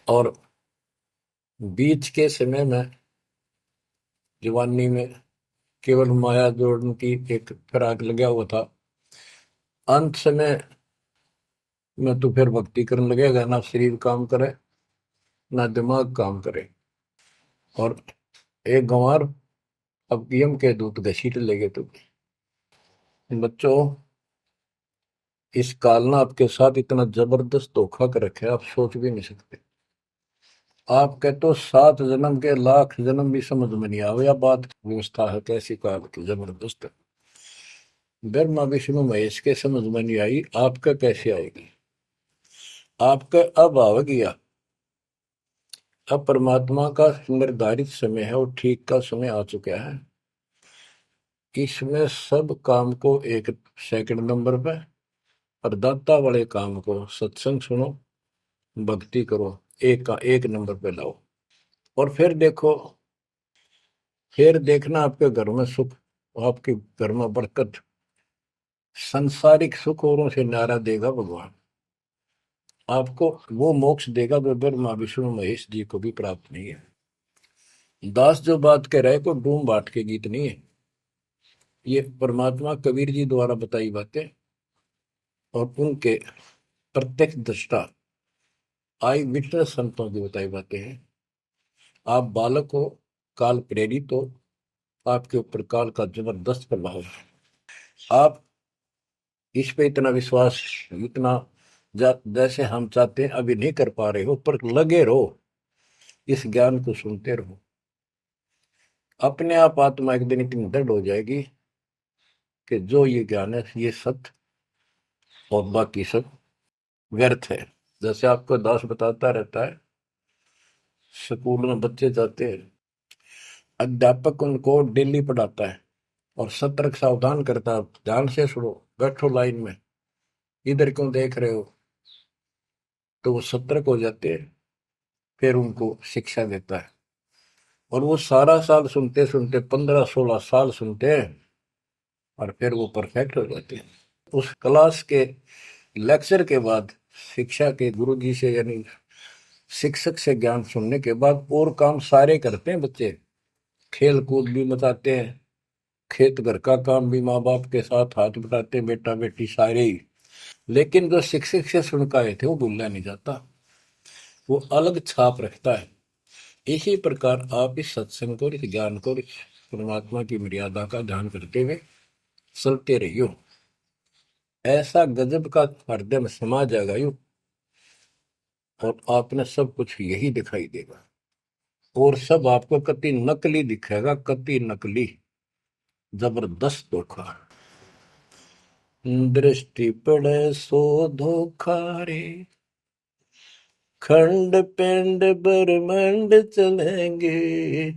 और बीच के समय में जवानी में केवल माया जोड़ने की एक फिराक लगा हुआ था। अंत समय में तो फिर भक्ति करने लगेगा, ना शरीर काम करे ना दिमाग काम करे। और एक गंवार अब यम के दूत घसीट लेंगे। तो बच्चों, इस काल ने आपके साथ इतना जबरदस्त धोखा कर रखा है, आप सोच भी नहीं सकते। आपके तो 7 जन्म के लाख जन्म भी समझ में नहीं आवे, या बात व्यवस्था है कैसी काल की जबरदस्त। ब्रह्मा विष्णु महेश के समझ में नहीं आई, आपका कैसे आएगी। आपका अब आ गया, अब परमात्मा का निर्धारित समय है और ठीक का समय आ चुका है। इसमें सब काम को एक सेकंड नंबर पे, और दाता वाले काम को सत्संग सुनो, भक्ति करो, एक का एक नंबर पे लाओ। और फिर देखो, फिर देखना आपके घर में सुख, आपके घर में बरकत, संसारिक सुख औरों से न्यारा देगा भगवान। आपको वो मोक्ष देगा जो ब्रह्मा विष्णु महेश जी को भी प्राप्त नहीं है। दास जो बात कह रहे को डूम बाट के गीत नहीं है, ये परमात्मा कबीर जी द्वारा बताई बातें और उनके प्रत्यक्ष दृष्टा आई विटनेस संतों की बताई बातें हैं। आप बालक हो, काल प्रेरित हो, आपके ऊपर काल का जबरदस्त प्रभाव है। आप इस पे इतना विश्वास, इतना जैसे हम चाहते हैं अभी नहीं कर पा रहे हो, पर लगे रहो, इस ज्ञान को सुनते रहो। अपने आप आत्मा एक दिन इतनी दृढ़ हो जाएगी कि जो ये ज्ञान है ये सत्य, और बाकी सब व्यर्थ है। जैसे आपको दास बताता रहता है, स्कूल में बच्चे जाते हैं, अध्यापक उनको डेली पढ़ाता है और सतर्क सावधान करता है, ध्यान से सुनो, बैठो लाइन में, इधर क्यों देख रहे हो। तो वो सतर्क हो जाते हैं, फिर उनको शिक्षा देता है। और वो सारा साल सुनते सुनते 15 16 साल सुनते हैं, और फिर वो परफेक्ट हो जाते हैं। उस क्लास के लेक्चर के बाद, शिक्षा के गुरु जी से यानी शिक्षक से ज्ञान सुनने के बाद और काम सारे करते हैं बच्चे, खेल कूद भी मचाते हैं, खेत घर का काम भी माँ बाप के साथ हाथ बटाते हैं, बेटा बेटी सारे ही। लेकिन जो शिक्षक से सुन के आए थे वो भूलना नहीं जाता, वो अलग छाप रखता है। इसी प्रकार आप इस सत्संग को, इस ज्ञान को, इस परमात्मा की मर्यादा का ध्यान करते हुए चलते रहियो। ऐसा गजब का हृदय में समा जाएगा यू, और आपने सब कुछ यही दिखाई देगा, और सब आपको कति नकली दिखेगा, कति नकली, जबरदस्त धोखा। दृष्टि पड़े सो धोखा रे, खंड पिंड ब्रह्मांड चलेंगे,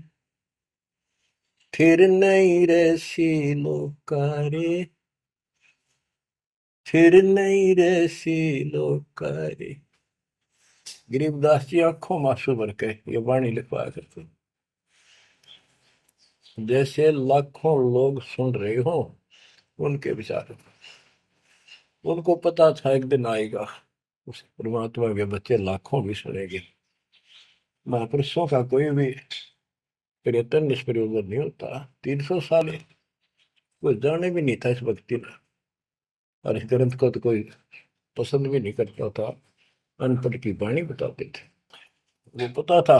फिर नहीं रसी लोकारे, फिर नहीं रसी लोकारे। गरीबदास जी आंखों में आंसू भर के ये वाणी लिखवाया करते, जैसे लाखों लोग सुन रहे हो उनके विचार। उनको पता था एक दिन आएगा उस परमात्मा के बच्चे लाखों भी सुनेंगे। महापुरुषों का कोई भी प्रयत्न निष्प्रयोजन नहीं होता। 300 साल कोई जाने भी नहीं था इस भक्ति में, और इस ग्रंथ को तो कोई पसंद भी नहीं करता था। अनपढ़ की वाणी बताते थे, वो पता था,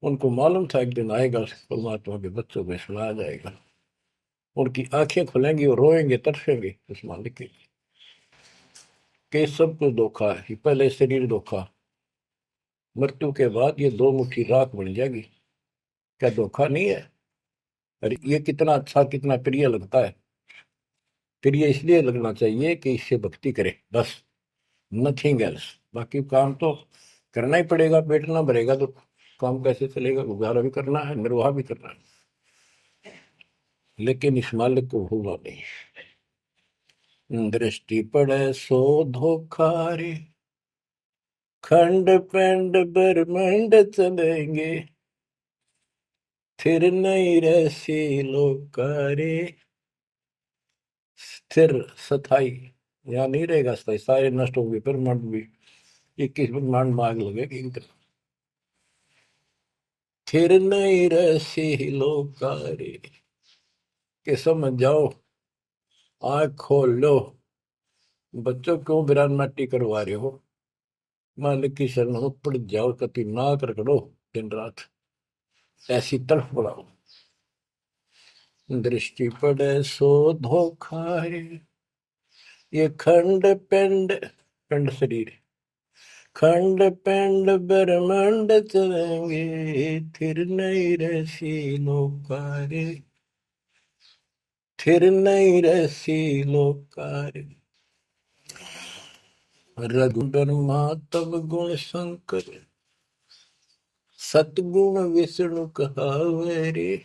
उनको मालूम था एक दिन आएगा परमात्मा के बच्चों को सुनाया जाएगा। उनकी आंखें खुलेंगी और रोएंगे तरसेंगे उस मालिक के लिए कि सब कुछ धोखा है। पहले शरीर धोखा, मृत्यु के बाद ये दो मुट्ठी राख बन जाएगी। क्या धोखा नहीं है? अरे ये कितना अच्छा कितना प्रिय लगता है। प्रिय इसलिए लगना चाहिए कि इससे भक्ति करे, बस, नथिंग एल्स। बाकी काम तो करना ही पड़ेगा, पेट ना भरेगा तो काम कैसे चलेगा? गुजारा भी करना है, निर्वाह भी करना है, लेकिन इस मालिक को भूलना नहीं। दृष्टि पड़े सो धोखा रे, खंड पेंड ब्रह्मंड चलेंगे, फिर नहीं रहसी लोकारे। स्थिर स्थाई यहाँ नहीं रहेगा, स्थाई सारे नष्ट होंगे। ब्रह्मांड भी 21 ब्रह्मांड में आग लगेगी इनका। फिर नहीं रहसी लोकारे के समझ जाओ, आँख खोल लो। बच्चों क्यों बिरान माटी करवा रहे हो? मालिक की शरण में पड़ जाओ, कति नाक रगड़ो दिन रात, ऐसी तड़फ बढ़ाओ। दृष्टि पड़े सो धोखा रे, ये खंड पिंड, पिंड शरीर, खंड पिंड ब्रह्मांड चलेंगे, फिर नहीं रहसी लोकारे, फिर नहीं रहसी लोकारे। रघु ब्रह्मा तब गुण शंकर, सतगुण विष्णु कहावे रे,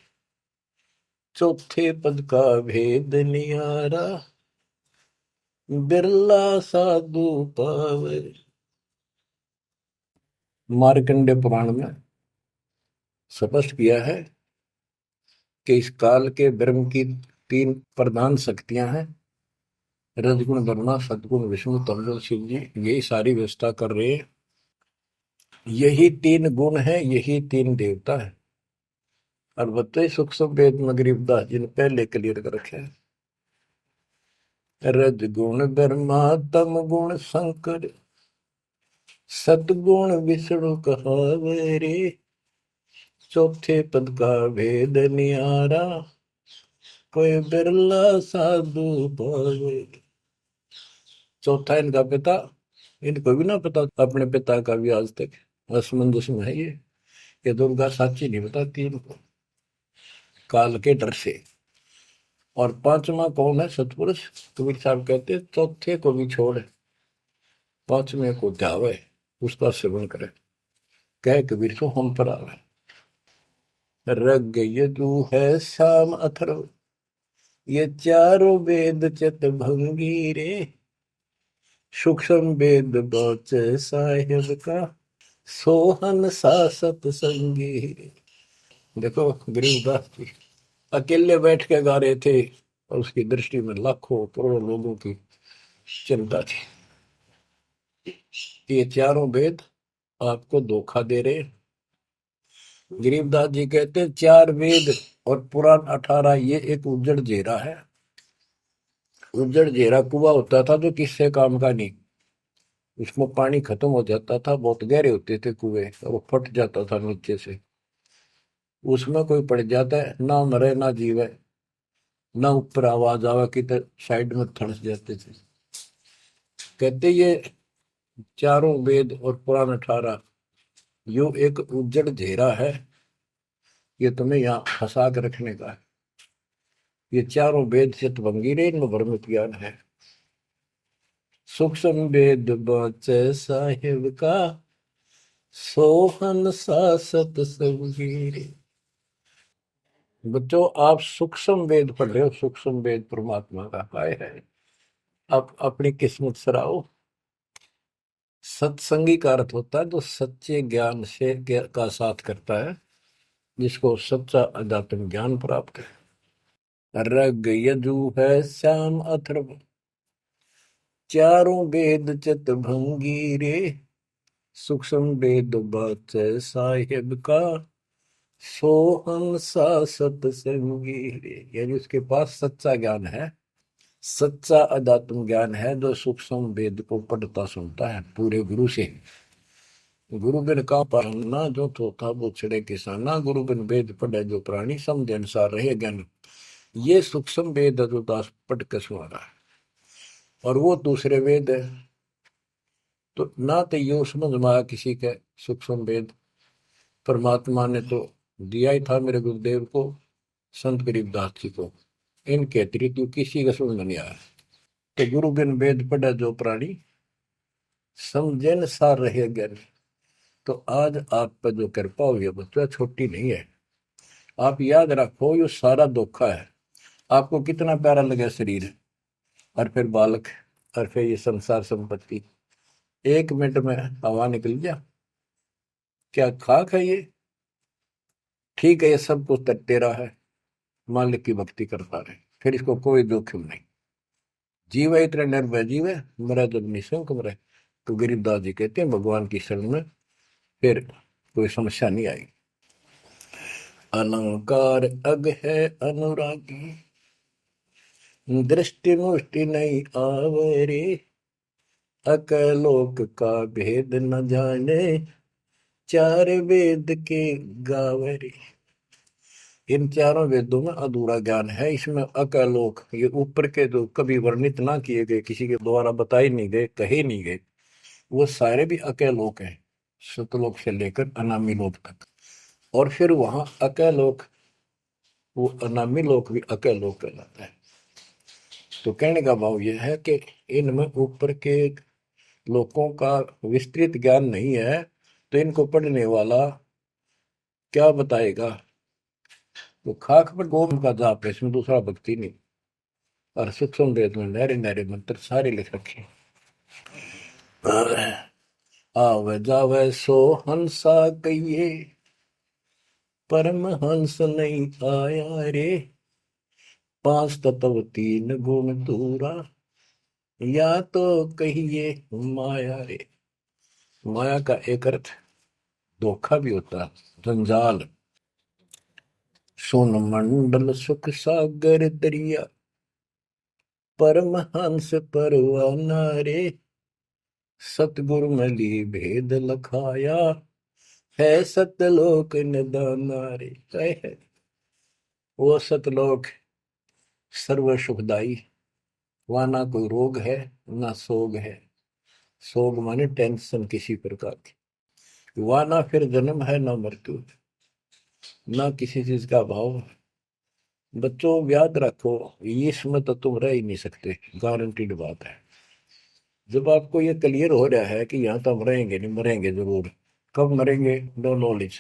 चौथे पद का भेद नियारा, बिरला साधु पावे। मार्कंडे पुराण में स्पष्ट किया है कि इस काल के ब्रह्म की 3 प्रधान शक्तियां हैं, रजगुण ब्रह्मा, सदगुण विष्णु, तमगुण शिव जी। यही सारी व्यवस्था कर रहे हैं। यही 3 गुण है, यही 3 देवता है। और बताइए सूक्ष्म वेद में गरीबदास जी ने पहले क्लियर कर रखे हैं, रजगुण ब्रह्मा तम गुण शंकर, सदगुण विष्णु कहावे रे, चौथे पद का भेद नियारा, कोई बिरला साधु पावे। चौथा इनका पिता, इनको भी ना पता अपने पिता का भी आज तक असमंजस में है। ये दुर्गा साची नहीं बताती इनको, काल के डर से। और 5वां कौन है? सतपुरुष। कबीर साहब कहते चौथे को भी छोड़, 5वें को ध्यावे, उसका सेवन करे, कह कबीर सो हम पर आवे। रग यजु है शाम अथर्व, ये चारों वेद चित भंगी रे, सूक्ष्म वेद बौच साहिब का, सोहन सासत संगी रे। देखो गरीबदास जी अकेले बैठ के गा रहे थे, और उसकी दृष्टि में लाखों करोड़ों लोगों की चिंता थी। ये चारों वेद आपको धोखा दे रहे। गरीबदास जी कहते हैं 4 वेद और पुराण 18, ये एक उज्जड़ जेरा है। उज्जड़ जेरा कुआं होता था जो किससे काम का नहीं, उसमें पानी खत्म हो जाता था, बहुत गहरे होते थे कुएं, और वो फट जाता था नीचे से। उसमें कोई पड़ जाता है, ना मरे ना जीवे, ना ऊपर आवाज आवा की तो साइड में थड़स जाते थे। कहते ये चारों वेद और पुराण 18 यो एक उज्जड़ घेरा है, ये तुम्हें यहाँ फंसा कर रखने का है। ये चारों वेद चित भंगीरे, इनमें भ्रमित ज्ञान है। सूक्ष्म वेद बचे साहिब का, सोहन सासत सबगीरे। बच्चों आप सूक्ष्म वेद पढ़ रहे हो, सूक्ष्म वेद परमात्मा का काय है। आप अपनी किस्मत सराओ, सत्संगी का अर्थ होता है जो सच्चे ज्ञान से का साथ करता है, जिसको सच्चा अध्यात्म ज्ञान प्राप्त है। रग यजु है श्याम अथर्व, चारों वेद चित भंगी रे, सूक्ष्म वेद बात साहिब का, सोहम सा सत्संगी रे। यानी उसके पास सच्चा ज्ञान है, सच्चा अध्यात्म ज्ञान है, जो सूक्ष्म वेद को पढ़ता सुनता है पूरे गुरु से। गुरु बिन का पढ़ना जो थोथा वो छड़े किसाना, गुरु बिन वेद पढ़े जो प्राणी, समझ अनुसार रहे ज्ञान। ये सूक्ष्म वेद है जो दास पढ़ के सुना रहा है, और वो दूसरे वेद है। तो ना तो ये समझ में आया किसी के सूक्ष्म वेद, परमात्मा ने तो दिया ही था मेरे गुरुदेव को, संत गरीबदास जी को, इनके अतिरिक्त किसी का समझ में नहीं आया। तो गुरु बिन वेद पढ़े जो प्राणी, समझे न सार रहे ज्ञान। तो आज आप पर जो कृपा हुई है बच्चा, छोटी नहीं है। आप याद रखो ये सारा धोखा है। आपको कितना प्यारा लगे शरीर, और फिर बालक, और फिर ये संसार संपत्ति, 1 मिनट में हवा निकल गया। क्या खाक है ये? ठीक है, ये सब कुछ तेरा है, मालिक की भक्ति करता रहे, फिर इसको कोई जोखिम नहीं। जीव है इतना निर्भय जीव है, मरा जब निशंक मरे। तो गरीबदास जी कहते हैं भगवान की शरण में फिर कोई समस्या नहीं आई। अलंकार अग है अनुरागी, दृष्टि मुष्टि नहीं आवरे, अकलोक का भेद न जाने, चार वेद के गावरे। इन चारों वेदों में अधूरा ज्ञान है, इसमें अकलोक, ये ऊपर के जो कभी वर्णित ना किए गए, किसी के द्वारा बताए नहीं गए, कहे नहीं गए, वो सारे भी अकलोक हैं, सतलोक से लेकर अनामी लोक तक। और फिर वहां अकलोक, वो अनामी लोक भी अकलोक कहलाता है। तो कहने का भाव यह है कि इनमें ऊपर के लोगों का विस्तृत ज्ञान नहीं है, तो इनको पढ़ने वाला क्या बताएगा? तो खाक पर गोम का जाप है, इसमें दूसरा भक्ति नहीं। और सूक्ष्म वेद में नहरे नहरे मंत्र सारे लिख रखे हैं। आवे जावे सो हंसा कहिए, परम हंस नहीं आया रे, पांच तत्व तीन गुण दूरा, या तो कहिए माया रे। माया का एक अर्थ धोखा भी होता है, जंजाल। सोन मंडल सुख सागर दरिया, परमहंस परवाना रे, सतगुरु मली भेद लखाया, है सतलोक निदाना रे। है वो सतलोक सर्व सुखदाई, वहां ना कोई रोग है ना सोग है। सोग माने टेंशन किसी प्रकार की, वहां ना फिर जन्म है ना मृत्यु, ना किसी चीज का भाव। बच्चों याद रखो, इसमें तो तुम रह ही नहीं सकते, गारंटीड बात है। जब आपको ये क्लियर हो रहा है कि यहाँ तो हम रहेंगे नहीं, मरेंगे जरूर, कब मरेंगे नो नॉलेज,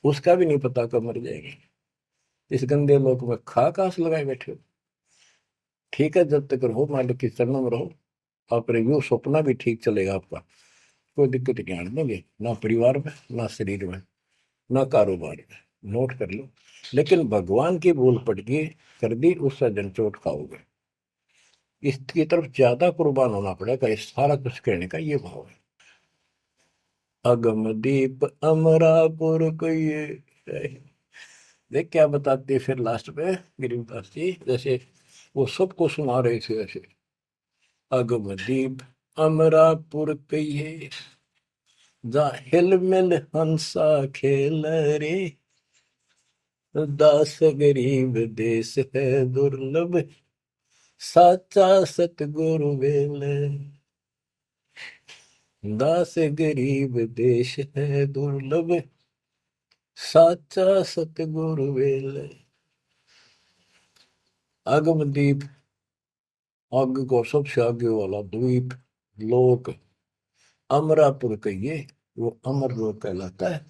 उसका भी नहीं पता कब मर जाएंगे, इस गंदे लोक में खा कास लगाए बैठे हो। ठीक है, जब तक रहो मालिक की चरणों में रहो, आप रिव्यू सपना भी ठीक चलेगा आपका, कोई दिक्कत नहीं आने देंगे, ना परिवार में ना शरीर में ना कारोबार में। नोट कर लो। लेकिन भगवान की भूल पड़ गई, कर दी, उससे जनचोट खाओगे। इसकी तरफ ज्यादा कुर्बान होना पड़ेगा, इस सारा कुछ कहने का ये भाव है। अगम दीप अमरापुर को ये देख क्या बताते फिर लास्ट में गिरिदास जी, जैसे वो सबको सुना रहे थे ऐसे। अगम दीप अमरापुर कहिए, जा हिल मिल हंसा खेल रे, दास गरीब देश है दुर्लभ, साचा सतगुरु वेल। दास गरीब देश है दुर्लभ, साचा सतगुरु वेल। अगमदीप, आग को सबसे आगे वाला द्वीप, लोक, अमरापुर कहिए, वो अमर लोक कहलाता है,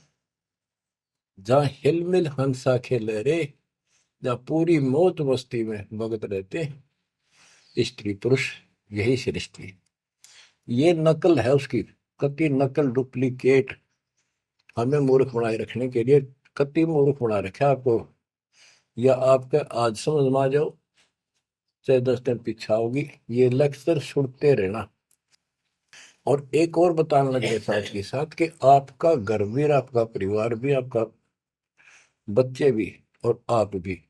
जहाँ हिलमिल हंसा खेले रे, जहाँ पूरी मौत मस्ती में भगत रहते स्त्री पुरुष, यही सृष्टि। ये नकल है उसकी, कति नकल डुप्लीकेट हमें मूर्ख बनाए रखने के लिए कति मूर्ख बना रखा आपको। या आपका आज समझ में आ जाओ चाहे 10 दिन पीछा होगी, ये लेक्चर सुनते रहना। और एक और बताने लगे साथ के साथ कि आपका घर भी, आपका परिवार भी, आपका बच्चे भी और आप भी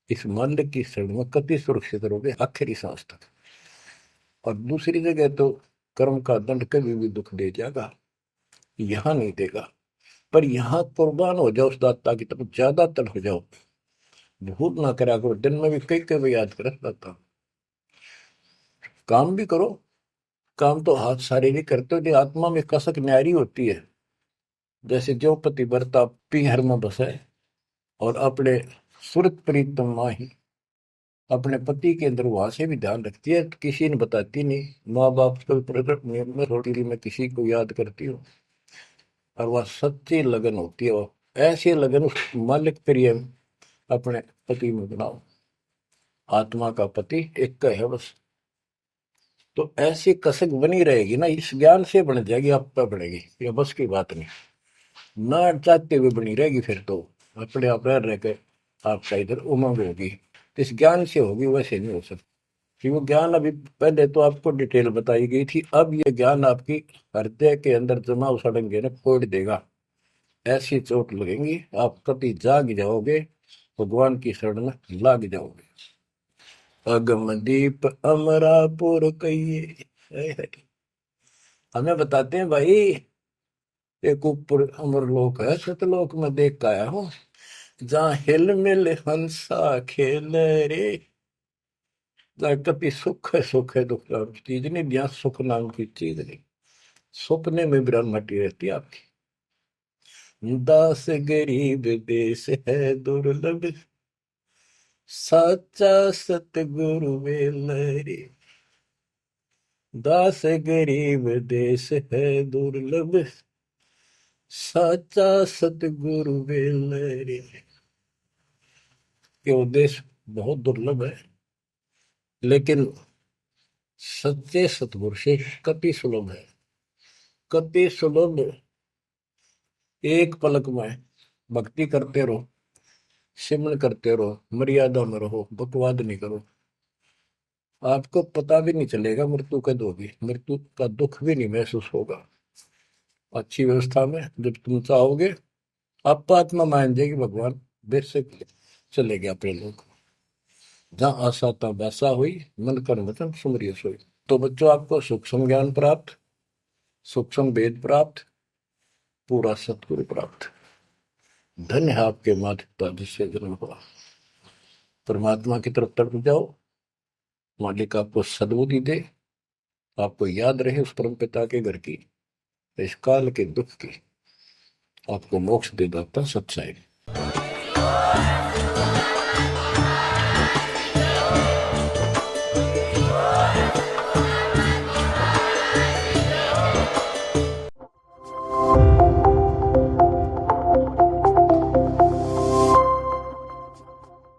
इस माल्य की शरण में कति सुरक्षित रहोगे आखिरी सांस तक। और दूसरी जगह तो कर्म का दंड कभी भी दुख दे जाएगा, यहां नहीं देगा। पर यहां कुर्बान हो जाओ उस दाता की तरफ, ज्यादा तल हो जाओ, भूल ना करा करो। दिन में भी कई कई याद कर दाता। काम भी करो, काम तो हाथ शारीरिक करते हो, जो आत्मा में कसक न्यारी होती है। जैसे जो पतिव्रता पीहर में बसे और अपने सुरत प्रीतम माही अपने पति के अंदर वहां से भी ध्यान रखती है, किसी ने बताती नहीं। माँ बाप को प्रकट नियम में थोड़ी मैं किसी को याद करती हूँ, और वह सच्ची लगन होती है। वो ऐसी लगन उस मालिक प्रिय अपने पति में बनाओ। आत्मा का पति एक का है बस। तो ऐसी कसक बनी रहेगी ना, इस ज्ञान से बन जाएगी, आप पे बढ़ेगी, ये बस की बात नहीं। ना चाहते हुए बनी रहेगी, फिर तो अपने आप रह के आपका इधर उमंग होगी। तो इस ज्ञान से होगी, वैसे नहीं हो सकती। कि वो ज्ञान अभी पहले तो आपको डिटेल बताई गई थी, अब ये ज्ञान आपकी हृदय के अंदर जमा सड़ेंगे ना, फोड़ देगा। ऐसी चोट लगेंगी, आप कभी जाग जाओगे, भगवान की शरण में लाग जाओगे। अगमदीप अमरापुर कहिए। हमें बताते हैं भाई, एक ऊपर अमरलोक है, सतलोक में देख के आया हूँ, जहाँ हिल मिल हंसा खेल रे। जहाँ कभी सुख है दुख नाम की चीज नहीं, यहाँ सुख नाम की चीज नहीं। सपने में ब्रह्मटी रहती है आपकी। दास गरीब देश है दुर्लभ, साचा सतगुरु मिल रे। दास गरीब देश है दुर्लभ, साचा सतगुरु मिल रे। ये उद्देश्य बहुत दुर्लभ है, लेकिन सच्चे सतगुरु से कति सुलभ है, कति सुलभ। एक पलक में भक्ति करते रहो, सिमरन करते रहो, मर्यादा में रहो, बकवाद नहीं करो, आपको पता भी नहीं चलेगा मृत्यु कब होगी, मृत्यु का दुख भी नहीं महसूस होगा। अच्छी व्यवस्था में जब तुम चाहोगे, आप आत्मा मान जाएगी, भगवान बेशक चले गए अपने लोग। जहाँ आशा था वैसा हुई, मन कर वचन सुमरिय सोई। तो बच्चों, आपको सूक्ष्म ज्ञान प्राप्त, सूक्ष्म वेद प्राप्त, पूरा सतगुरु प्राप्त। धन्य है आपके माता पिता जिससे जन्म हुआ। परमात्मा की तरफ तड़प जाओ, मालिक आपको सद्बुद्धि दे, आपको याद रहे उस परम पिता के घर की, इस काल के दुख की आपको मोक्ष दे दाता सच्चाई।